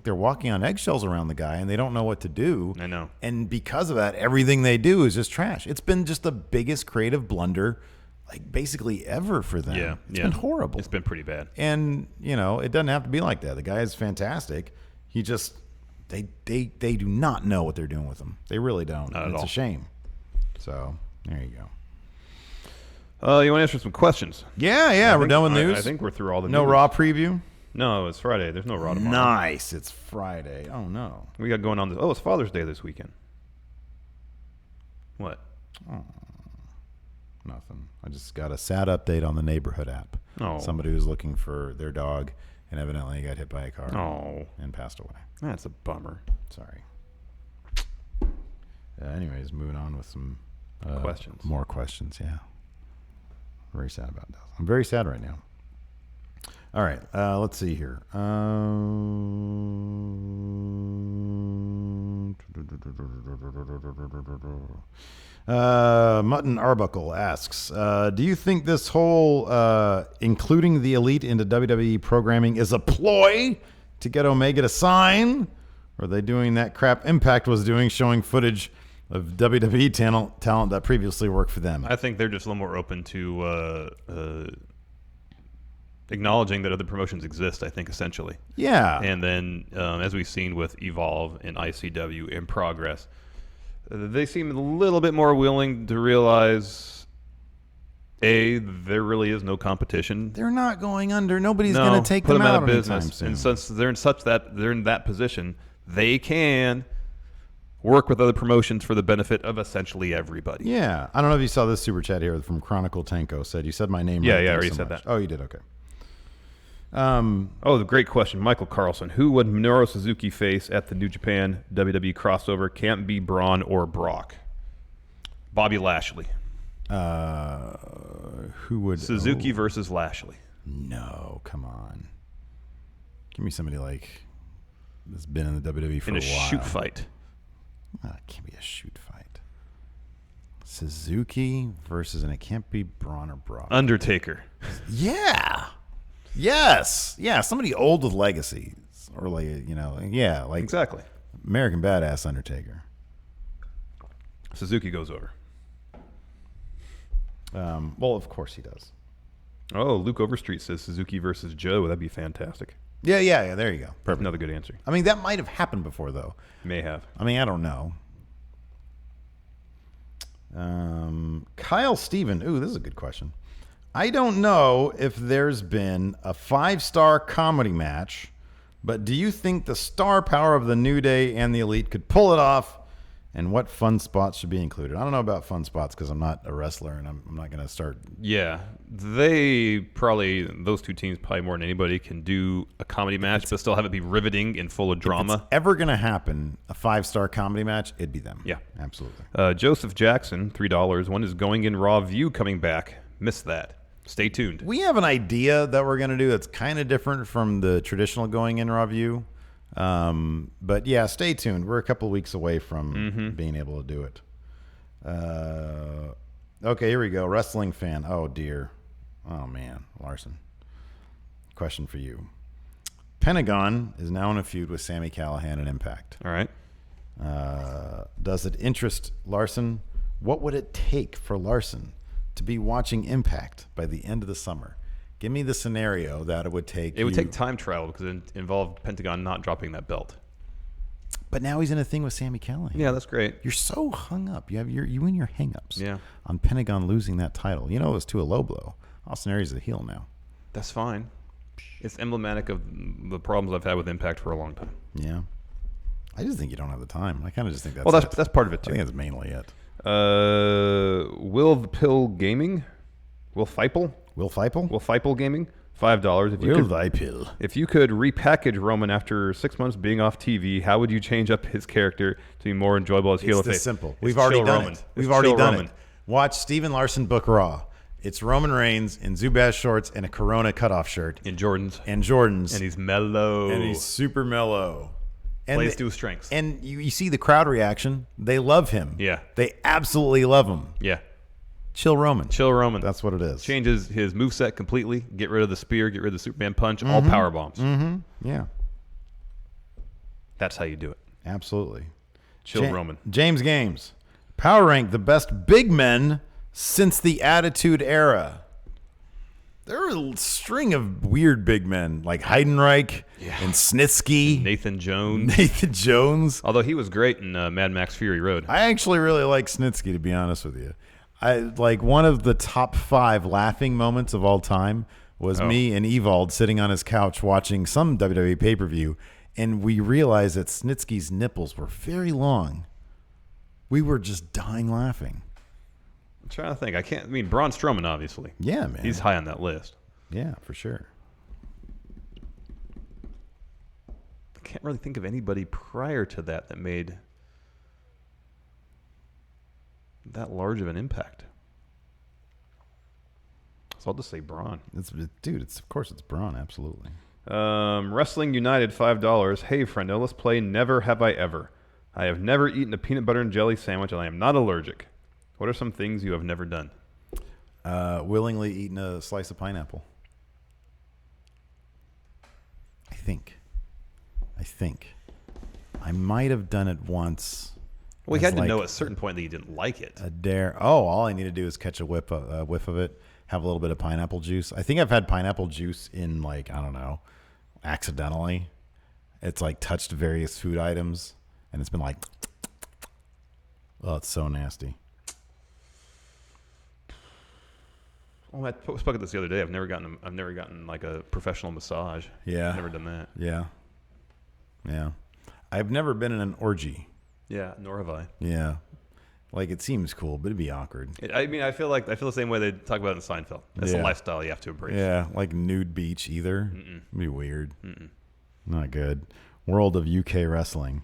S5: they're walking on eggshells around the guy and they don't know what to do.
S6: I know.
S5: And because of that, everything they do is just trash. It's been just the biggest creative blunder, like basically ever for them.
S6: Yeah.
S5: It's been horrible.
S6: It's been pretty bad.
S5: And, you know, it doesn't have to be like that. The guy is fantastic. He just, they do not know what they're doing with him. They really don't.
S6: Not at
S5: it's
S6: all.
S5: a shame. So there you go.
S6: You want to answer some questions?
S5: Yeah, we're done with news.
S6: I think we're through all the
S5: No
S6: news.
S5: Raw preview?
S6: No, it's Friday. There's no Raw tomorrow.
S5: Nice. It's Friday. Oh, no.
S6: We got going on this. Oh, it's Father's Day this weekend. What?
S5: Nothing. I just got a sad update on the Neighborhood app.
S6: Oh.
S5: Somebody was looking for their dog and evidently got hit by a car and passed away.
S6: That's a bummer.
S5: Sorry. Anyways, moving on with some
S6: questions.
S5: More questions, yeah. Very sad about that. I'm very sad right now. All right, let's see here. Mutton Arbuckle asks, do you think this whole including the Elite into WWE programming is a ploy to get Omega to sign? Or are they doing that crap Impact was doing, showing footage of WWE talent that previously worked for them?
S6: I think they're just a little more open to acknowledging that other promotions exist, I think, essentially.
S5: Yeah.
S6: And then, as we've seen with Evolve and ICW in Progress, they seem a little bit more willing to realize, A, there really is no competition.
S5: They're not going under. Nobody's going to take them out
S6: of business.
S5: Soon.
S6: And since they're in that position, they can work with other promotions for the benefit of essentially everybody.
S5: Yeah. I don't know if you saw this super chat here from Chronicle Tanko. You said my name
S6: right.
S5: Yeah,
S6: I already said that.
S5: Oh, you did? Okay.
S6: The great question. Michael Carlson. Who would Minoru Suzuki face at the New Japan WWE crossover? Can't be Braun or Brock. Bobby Lashley.
S5: Who would...
S6: Suzuki versus Lashley.
S5: No, come on. Give me somebody like... that's been in the WWE for a while.
S6: In a shoot fight.
S5: It can't be a shoot fight. Suzuki versus... and it can't be Braun or Brock.
S6: Undertaker.
S5: Yeah. Yes. Yeah, somebody old with legacy. Or like, you know, yeah. like
S6: Exactly.
S5: American Badass Undertaker.
S6: Suzuki goes over.
S5: Well, of course he does.
S6: Oh, Luke Overstreet says Suzuki versus Joe. That'd be fantastic.
S5: Yeah. There you go.
S6: Perfect. Another good answer.
S5: I mean, that might have happened before, though.
S6: May have.
S5: I mean, I don't know. Kyle Steven. Ooh, this is a good question. I don't know if there's been a 5-star comedy match, but do you think the star power of the New Day and the Elite could pull it off? And what fun spots should be included? I don't know about fun spots because I'm not a wrestler and I'm not going to start.
S6: Yeah, those two teams probably more than anybody can do a comedy match, but still have it be riveting and full of drama.
S5: If it's ever going to happen, a 5-star comedy match, it'd be them.
S6: Yeah,
S5: absolutely.
S6: Joseph Jackson, $3. When is Going In Raw View coming back? Missed that. Stay tuned.
S5: We have an idea that we're going to do that's kind of different from the traditional Going In Raw View. But yeah, stay tuned. We're a couple of weeks away from being able to do it. Okay, here we go. Wrestling fan. Oh, dear. Oh, man. Larson. Question for you. Pentagon is now in a feud with Sami Callihan and Impact.
S6: All right.
S5: Does it interest Larson? What would it take for Larson to be watching Impact by the end of the summer? Give me the scenario that it would take.
S6: It would take time travel because it involved Pentagon not dropping that belt.
S5: But now he's in a thing with Sami Callihan.
S6: Yeah, that's great.
S5: You're so hung up. You and your hang-ups.
S6: Yeah.
S5: On Pentagon losing that title. You know it was to a low blow. Austin Aries is a heel now.
S6: That's fine. It's emblematic of the problems I've had with Impact for a long time.
S5: Yeah. I just think you don't have the time. I kind of just think that's
S6: well,
S5: it.
S6: that's part of it too.
S5: I think that's mainly it.
S6: Will the Pill Gaming? Will Feipel?
S5: Will Feipel?
S6: Will Feipel Gaming? $5. If you could repackage Roman after 6 months being off TV, how would you change up his character to be more enjoyable as heel?
S5: It's this simple.
S6: It's
S5: We've already done
S6: Roman.
S5: it. We've already done
S6: Roman.
S5: it. Watch Steven Larson book Raw. It's Roman Reigns in Zubaz shorts and a Corona cutoff shirt.
S6: In Jordans.
S5: And Jordans.
S6: And he's mellow.
S5: And he's super mellow. And
S6: plays to his strengths.
S5: And you see the crowd reaction. They love him.
S6: Yeah.
S5: They absolutely love him.
S6: Yeah.
S5: Chill Roman.
S6: Chill Roman.
S5: That's what it is.
S6: Changes his moveset completely. Get rid of the spear. Get rid of the Superman punch. All power bombs.
S5: Mm-hmm. Yeah.
S6: That's how you do it.
S5: Absolutely.
S6: Chill Roman.
S5: James Games. Power rank the best big men since the Attitude Era. There are a string of weird big men like Heidenreich and Snitsky.
S6: Nathan Jones. Although he was great in Mad Max Fury Road.
S5: I actually really like Snitsky, to be honest with you. I like one of the top 5 laughing moments of all time was me and Evald sitting on his couch watching some WWE pay-per-view, and we realized that Snitsky's nipples were very long. We were just dying laughing.
S6: I'm trying to think. I mean, Braun Strowman, obviously.
S5: Yeah, man.
S6: He's high on that list.
S5: Yeah, for sure.
S6: I can't really think of anybody prior to that made that large of an impact. So I'll just say Braun.
S5: Of course it's Braun, absolutely.
S6: Wrestling United, $5. Hey, friendo, let's play Never Have I Ever. I have never eaten a peanut butter and jelly sandwich, and I am not allergic. What are some things you have never done?
S5: Willingly eaten a slice of pineapple. I think. I might have done it once.
S6: Well, you had to know at a certain point that you didn't like it.
S5: A dare. Oh, all I need to do is catch a whiff of it, have a little bit of pineapple juice. I think I've had pineapple juice in, like, I don't know, accidentally. It's like touched various food items, and it's been like, oh, it's so nasty.
S6: Well, I spoke about this the other day. I've never gotten like a professional massage.
S5: Yeah.
S6: I've never done that.
S5: Yeah. I've never been in an orgy.
S6: Yeah, nor have I.
S5: Yeah. Like, it seems cool, but it'd be awkward.
S6: I feel the same way they talk about it in Seinfeld. That's a lifestyle you have to embrace.
S5: Yeah, like nude beach either. It'd be weird. Not good. World of UK wrestling.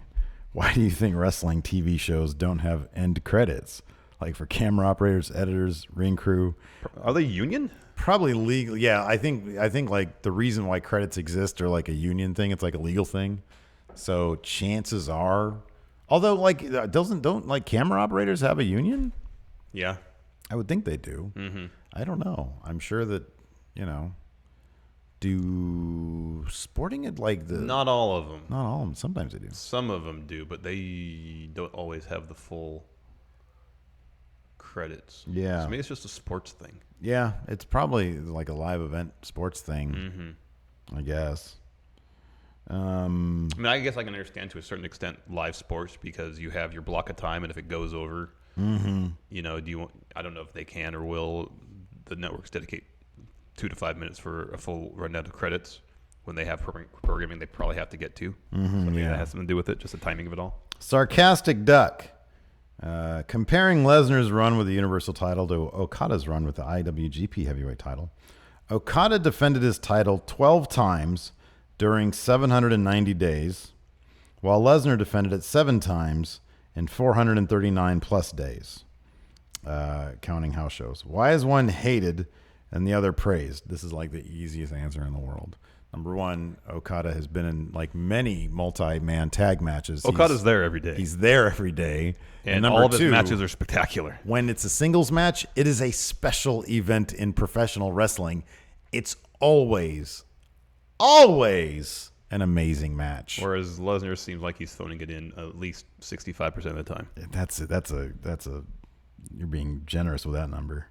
S5: Why do you think wrestling TV shows don't have end credits? Like for camera operators, editors, ring crew.
S6: Are they union?
S5: Probably legal. Yeah, I think like the reason why credits exist are like a union thing. It's like a legal thing. So chances are, although like don't like camera operators have a union?
S6: Yeah,
S5: I would think they do. I don't know. I'm sure that do sporting it like the
S6: not all of them.
S5: Not all of them. Sometimes they do.
S6: Some of them do, but they don't always have the full credits.
S5: Yeah.
S6: So maybe it's just a sports thing.
S5: Yeah, it's probably like a live event sports thing. I guess.
S6: I mean, I guess I can understand to a certain extent live sports because you have your block of time, and if it goes over, I don't know if they can or will the networks dedicate 2 to 5 minutes for a full rundown of credits when they have programming they probably have to get to. So maybe that has something to do with it, just the timing of it all.
S5: Sarcastic Duck. Comparing Lesnar's run with the Universal title to Okada's run with the IWGP Heavyweight title, Okada defended his title 12 times during 790 days, while Lesnar defended it 7 times in 439 plus days, counting house shows. Why is one hated and the other praised? This is like the easiest answer in the world. Number one, Okada has been in like many multi-man tag matches.
S6: Okada's there every day.
S5: He's there every day.
S6: And
S5: number
S6: all of his
S5: two,
S6: matches are spectacular.
S5: When it's a singles match, it is a special event in professional wrestling. It's always an amazing match.
S6: Whereas Lesnar seems like he's phoning it in at least 65% of the time.
S5: That's you're being generous with that number.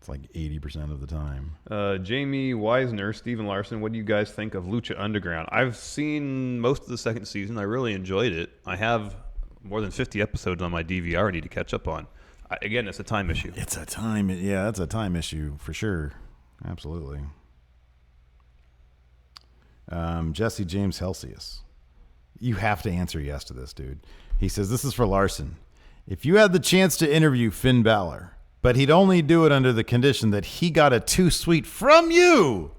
S5: It's like 80% of the time.
S6: Jamie Weisner, Steven Larson, what do you guys think of Lucha Underground? I've seen most of the second season. I really enjoyed it. I have more than 50 episodes on my DVR I need to catch up on. Again, it's a time issue.
S5: It's a time issue for sure. Absolutely. Jesse James Helsius. You have to answer yes to this, dude. He says, this is for Larson. If you had the chance to interview Finn Balor, but he'd only do it under the condition that he got a too sweet from you,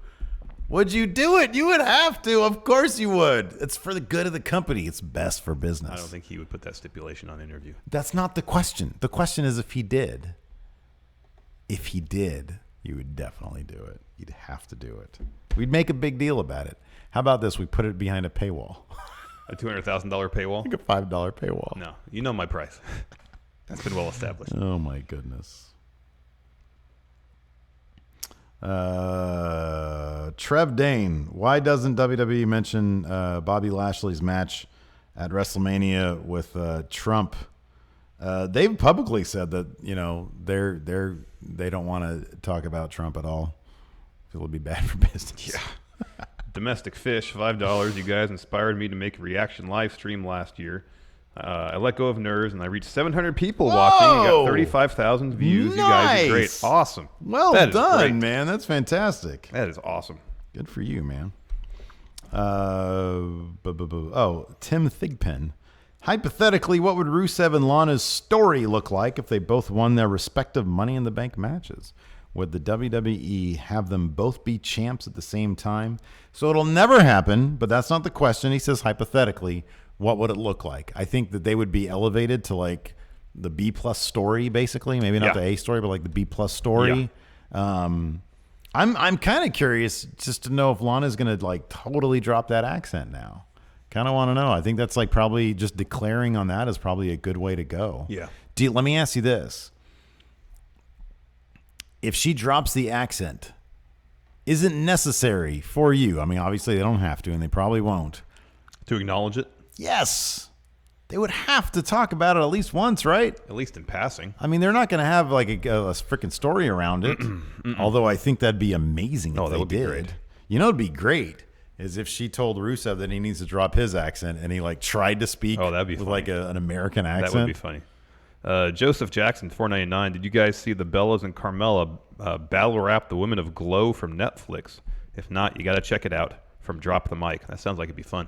S5: would you do it? You would have to. Of course you would. It's for the good of the company. It's best for business.
S6: I don't think he would put that stipulation on interview.
S5: That's not the question. The question is if he did. If he did, you would definitely do it. You'd have to do it. We'd make a big deal about it. How about this? We put it behind a paywall.
S6: A $200,000 paywall?
S5: Like a $5 paywall.
S6: No, you know my price. That's been well established.
S5: Oh, my goodness. Trev Dane, why doesn't WWE mention Bobby Lashley's match at WrestleMania with Trump? They've publicly said that they don't want to talk about Trump at all. It would be bad for business.
S6: Yeah. Domestic Fish, $5. You guys inspired me to make a reaction live stream last year. I let go of nerves, and I reached 700 people watching. You got 35,000 views.
S5: Nice.
S6: You guys are great. Awesome.
S5: Well done, man. That's fantastic.
S6: That is awesome.
S5: Good for you, man. Tim Thigpen. Hypothetically, what would Rusev and Lana's story look like if they both won their respective Money in the Bank matches? Would the WWE have them both be champs at the same time? So it'll never happen, but that's not the question. He says hypothetically, what would it look like? I think that they would be elevated to like the B+ story, basically. Maybe not the A story, but like the B+ story. Yeah. I'm kind of curious just to know if Lana's going to like totally drop that accent now. Kind of want to know. I think that's like probably just declaring on that is probably a good way to go.
S6: Yeah.
S5: Let me ask you this. If she drops the accent, is it necessary for you? I mean, obviously they don't have to, and they probably won't.
S6: To acknowledge it?
S5: Yes. They would have to talk about it at least once, right?
S6: At least in passing.
S5: I mean, they're not going to have like a freaking story around it. Although I think that'd be amazing if they did. Be great. You know, it'd be great is if she told Rusev that he needs to drop his accent and he like tried to speak
S6: that'd be
S5: with
S6: funny.
S5: Like an American accent.
S6: That would be funny. Joseph Jackson, $4.99. Did you guys see the Bellas and Carmella battle rap the Women of Glow from Netflix? If not, you got to check it out from Drop the Mic. That sounds like it'd be fun.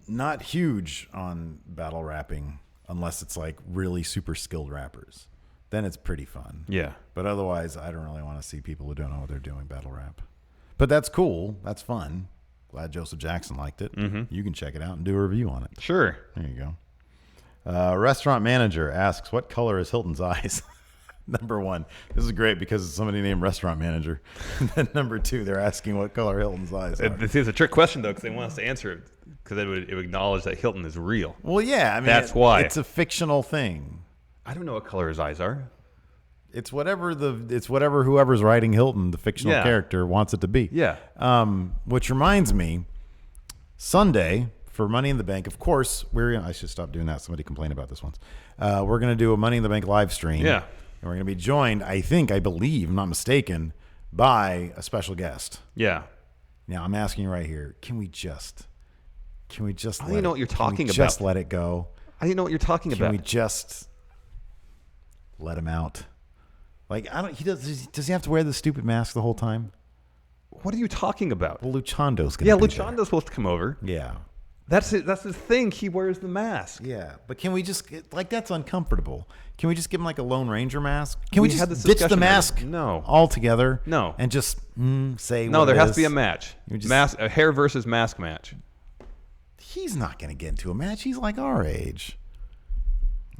S5: Not huge on battle rapping unless it's like really super skilled rappers. Then it's pretty fun.
S6: Yeah.
S5: But otherwise, I don't really want to see people who don't know what they're doing battle rap. But that's cool. That's fun. Glad Joseph Jackson liked it. Mm-hmm. You can check it out and do a review on it.
S6: Sure.
S5: There you go. Restaurant manager asks, what color is Hilton's eyes? Number one, this is great because it's somebody named restaurant manager. And then number two, they're asking what color Hilton's eyes are.
S6: This is a trick question, though, because they want us to answer it because it would acknowledge that Hilton is real.
S5: Well, yeah. I mean,
S6: that's why.
S5: It's a fictional thing.
S6: I don't know what color his eyes are.
S5: It's whatever whoever's writing Hilton, the fictional character, wants it to be.
S6: Yeah.
S5: Which reminds me, Sunday for Money in the Bank, of course, I should stop doing that. Somebody complained about this once. We're going to do a Money in the Bank live stream.
S6: Yeah.
S5: And we're going to be joined, I believe, I'm not mistaken, by a special guest.
S6: Yeah.
S5: Now, I'm asking you right here, can we just
S6: I don't know what you're talking about.
S5: Just let it go.
S6: I don't know what you're talking about.
S5: Can we just let him out? Like, does he have to wear the stupid mask the whole time?
S6: What are you talking about?
S5: Well, Luchando's going to be there.
S6: Luchando's supposed to come over.
S5: Yeah.
S6: That's it. That's his thing. He wears the mask.
S5: Yeah, but can we just that's uncomfortable? Can we just give him like a Lone Ranger mask? Can we just ditch the mask?
S6: No,
S5: altogether.
S6: No,
S5: and just say
S6: no.
S5: What
S6: There
S5: it
S6: has
S5: is.
S6: to be a match. A hair versus mask match.
S5: He's not going to get into a match. He's like our age.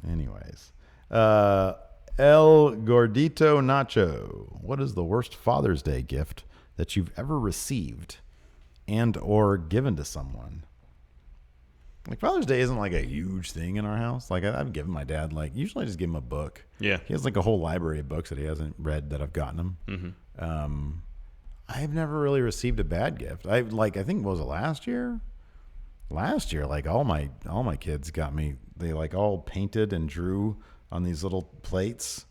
S5: Anyways, El Gordito Nacho. What is the worst Father's Day gift that you've ever received and or given to someone? Like Father's Day isn't like a huge thing in our house. Like I've given my dad usually I just give him a book.
S6: Yeah.
S5: He has like a whole library of books that he hasn't read that I've gotten him. Mm-hmm. I've never really received a bad gift. I think was it last year? Last year, like all my kids got me. They like all painted and drew on these little plates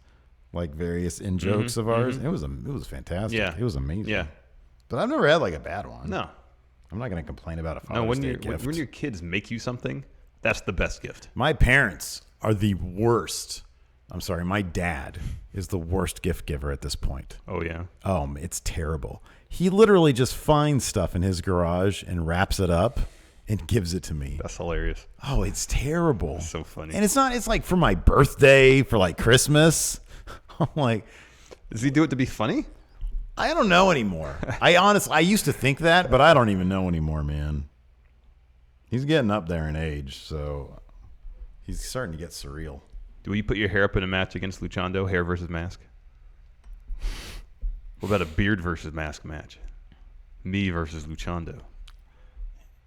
S5: like various in jokes of ours. It was fantastic.
S6: Yeah.
S5: It was amazing.
S6: Yeah.
S5: But I've never had like a bad one.
S6: No.
S5: I'm not going to complain about a Father's
S6: No, when
S5: Day gift.
S6: when your kids make you something, that's the best gift.
S5: My parents are the worst. I'm sorry, my dad is the worst gift giver at this point.
S6: Oh, yeah?
S5: It's terrible. He literally just finds stuff in his garage and wraps it up and gives it to me.
S6: That's hilarious.
S5: Oh, it's terrible.
S6: That's so funny.
S5: And it's like for my birthday, for like Christmas. I'm like,
S6: does he do it to be funny?
S5: I don't know anymore. I used to think that, but I don't even know anymore, man. He's getting up there in age, so he's starting to get surreal.
S6: Do you put your hair up in a match against Luchando, hair versus mask? What about a beard versus mask match? Me versus Luchando.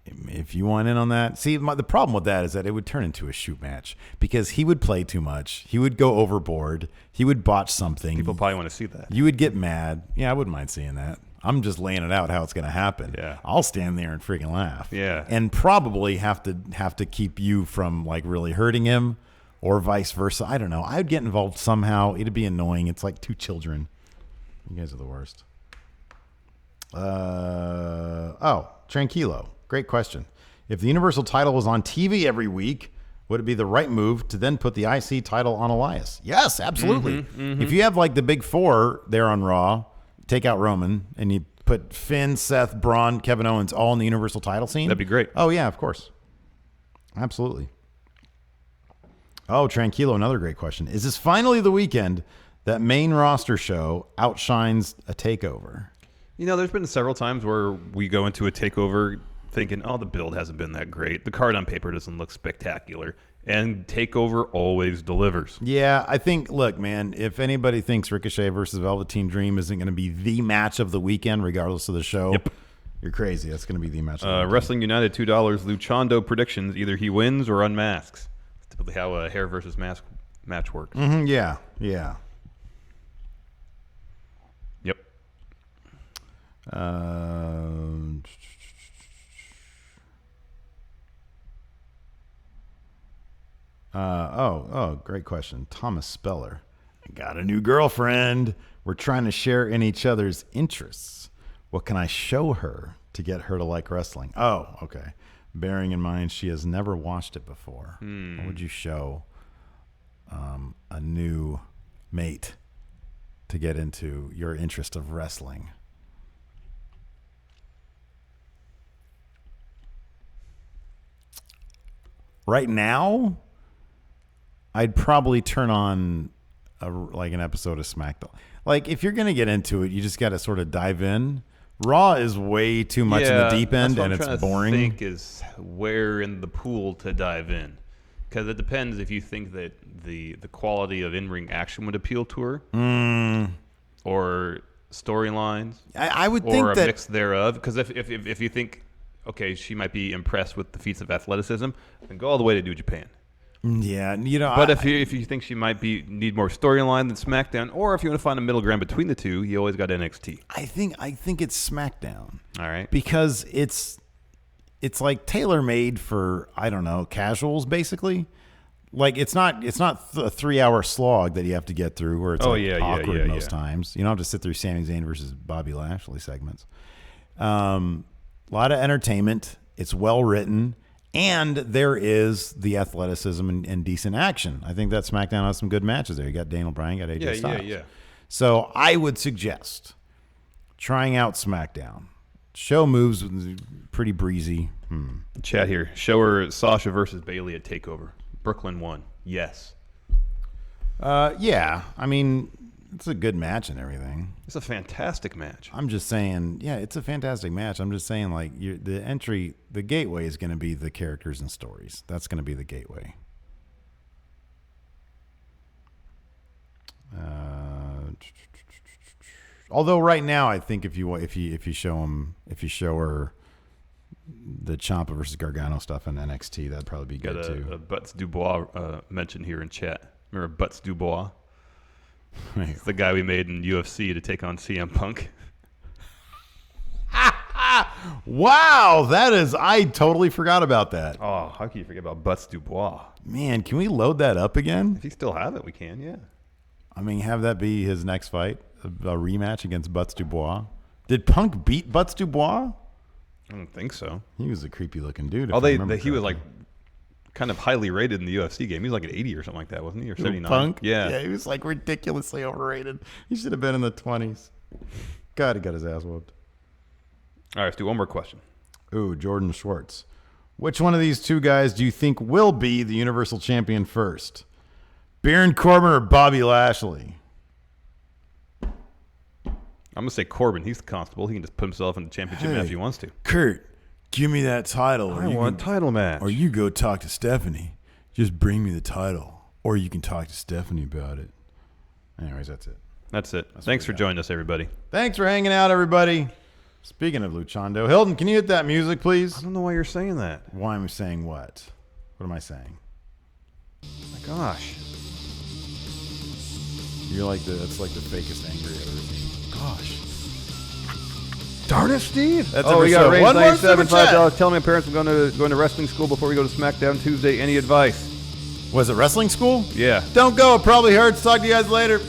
S5: If you want in on that. See, the problem with that is that it would turn into a shoot match because he would play too much. He would go overboard. He would botch something.
S6: People probably want to see that.
S5: You would get mad. Yeah, I wouldn't mind seeing that. I'm just laying it out how it's going to happen.
S6: Yeah.
S5: I'll stand there and freaking laugh.
S6: Yeah.
S5: And probably have to keep you from like really hurting him or vice versa. I don't know. I'd get involved somehow. It'd be annoying. It's like two children. You guys are the worst. Tranquilo. Great question. If the Universal title was on TV every week, would it be the right move to then put the IC title on Elias? Yes, absolutely. If you have like the big four there on Raw, take out Roman, and you put Finn, Seth, Braun, Kevin Owens all in the Universal title scene.
S6: That'd be great.
S5: Oh, yeah, of course. Absolutely. Oh, Tranquilo, another great question. Is this finally the weekend that main roster show outshines a takeover?
S6: You know, there's been several times where we go into a takeover thinking, oh, the build hasn't been that great. The card on paper doesn't look spectacular. And takeover always delivers.
S5: Yeah, I think, look, man, if anybody thinks Ricochet versus Velveteen Dream isn't going to be the match of the weekend, regardless of the show, you're crazy. That's going to be the match of the weekend.
S6: Wrestling United, $2. Luchando predictions. Either he wins or unmasks. That's typically how a hair versus mask match works.
S5: Yeah.
S6: Yep.
S5: Great question. Thomas Speller. I got a new girlfriend. We're trying to share in each other's interests. What can I show her to get her to like wrestling? Oh, okay. Bearing in mind she has never watched it before. What would you show a new mate to get into your interest of wrestling? Right now, I'd probably turn on an episode of SmackDown. Like, if you're going to get into it, you just got to sort of dive in. Raw is way too much in the deep end, and it's boring.
S6: I think is where in the pool to dive in. Because it depends if you think that the quality of in-ring action would appeal to her. Or storylines.
S5: I would think that...
S6: Or a mix thereof. Because if you think, okay, she might be impressed with the feats of athleticism, then go all the way to New Japan.
S5: Yeah,
S6: But if you think she might need more storyline than SmackDown, or if you want to find a middle ground between the two, you always got NXT.
S5: I think it's SmackDown.
S6: All right,
S5: because it's like tailor made for, I don't know, casuals basically. Like it's not a 3-hour slog that you have to get through where it's awkward most times. You don't have to sit through Sami Zayn versus Bobby Lashley segments. A lot of entertainment. It's well written. And there is the athleticism and decent action. I think that SmackDown has some good matches there. You got Daniel Bryan, got AJ Styles.
S6: Yeah.
S5: So I would suggest trying out SmackDown. Show moves pretty breezy.
S6: Chat here. Show her Sasha versus Bayley at TakeOver. Brooklyn won. Yes.
S5: Yeah. I mean, it's a good match and everything.
S6: It's a fantastic match.
S5: I'm just saying, yeah, it's a fantastic match. I'm just saying, like, the gateway is going to be the characters and stories. That's going to be the gateway. Although right now, I think if you show her the Ciampa versus Gargano stuff in NXT, that'd probably be good too.
S6: Got a Butts Dubois mention here in chat. Remember Butts Dubois? It's the guy we made in UFC to take on CM Punk.
S5: Wow, I totally forgot about that.
S6: Oh, how can you forget about Butts Dubois?
S5: Man, can we load that up again?
S6: If you still have it, we can, yeah.
S5: I mean, have that be his next fight, a rematch against Butts Dubois. Did Punk beat Butts Dubois?
S6: I don't think so.
S5: He was a creepy looking dude.
S6: Oh, he was like kind of highly rated in the UFC game. He was like an 80 or something like that, wasn't he? Or 79?
S5: Punk?
S6: Yeah.
S5: Yeah, he was like ridiculously overrated. He should have been in the 20s. God, he got his ass whooped.
S6: All right, let's do one more question.
S5: Ooh, Jordan Schwartz. Which one of these two guys do you think will be the Universal Champion first? Baron Corbin or Bobby Lashley?
S6: I'm going to say Corbin. He's the constable. He can just put himself in the championship match if he wants to.
S5: Kurt, give me that title.
S6: I want title match.
S5: Or you go talk to Stephanie. Just bring me the title. Or you can talk to Stephanie about it. Anyways, that's it.
S6: That's it. Thanks for joining us, everybody.
S5: Thanks for hanging out, everybody. Speaking of Luchando, Hilton, can you hit that music, please?
S6: I don't know why you're saying that.
S5: Why am I saying what? What am I saying?
S6: My gosh.
S5: That's like the fakest anger I've ever seen. Gosh.
S6: Darn it, Steve.
S5: That's
S6: we got raised
S5: one more
S6: $97.5. Tell my parents I'm going to wrestling school before we go to SmackDown Tuesday. Any advice?
S5: Was it wrestling school?
S6: Yeah.
S5: Don't go. It probably hurts. Talk to you guys later.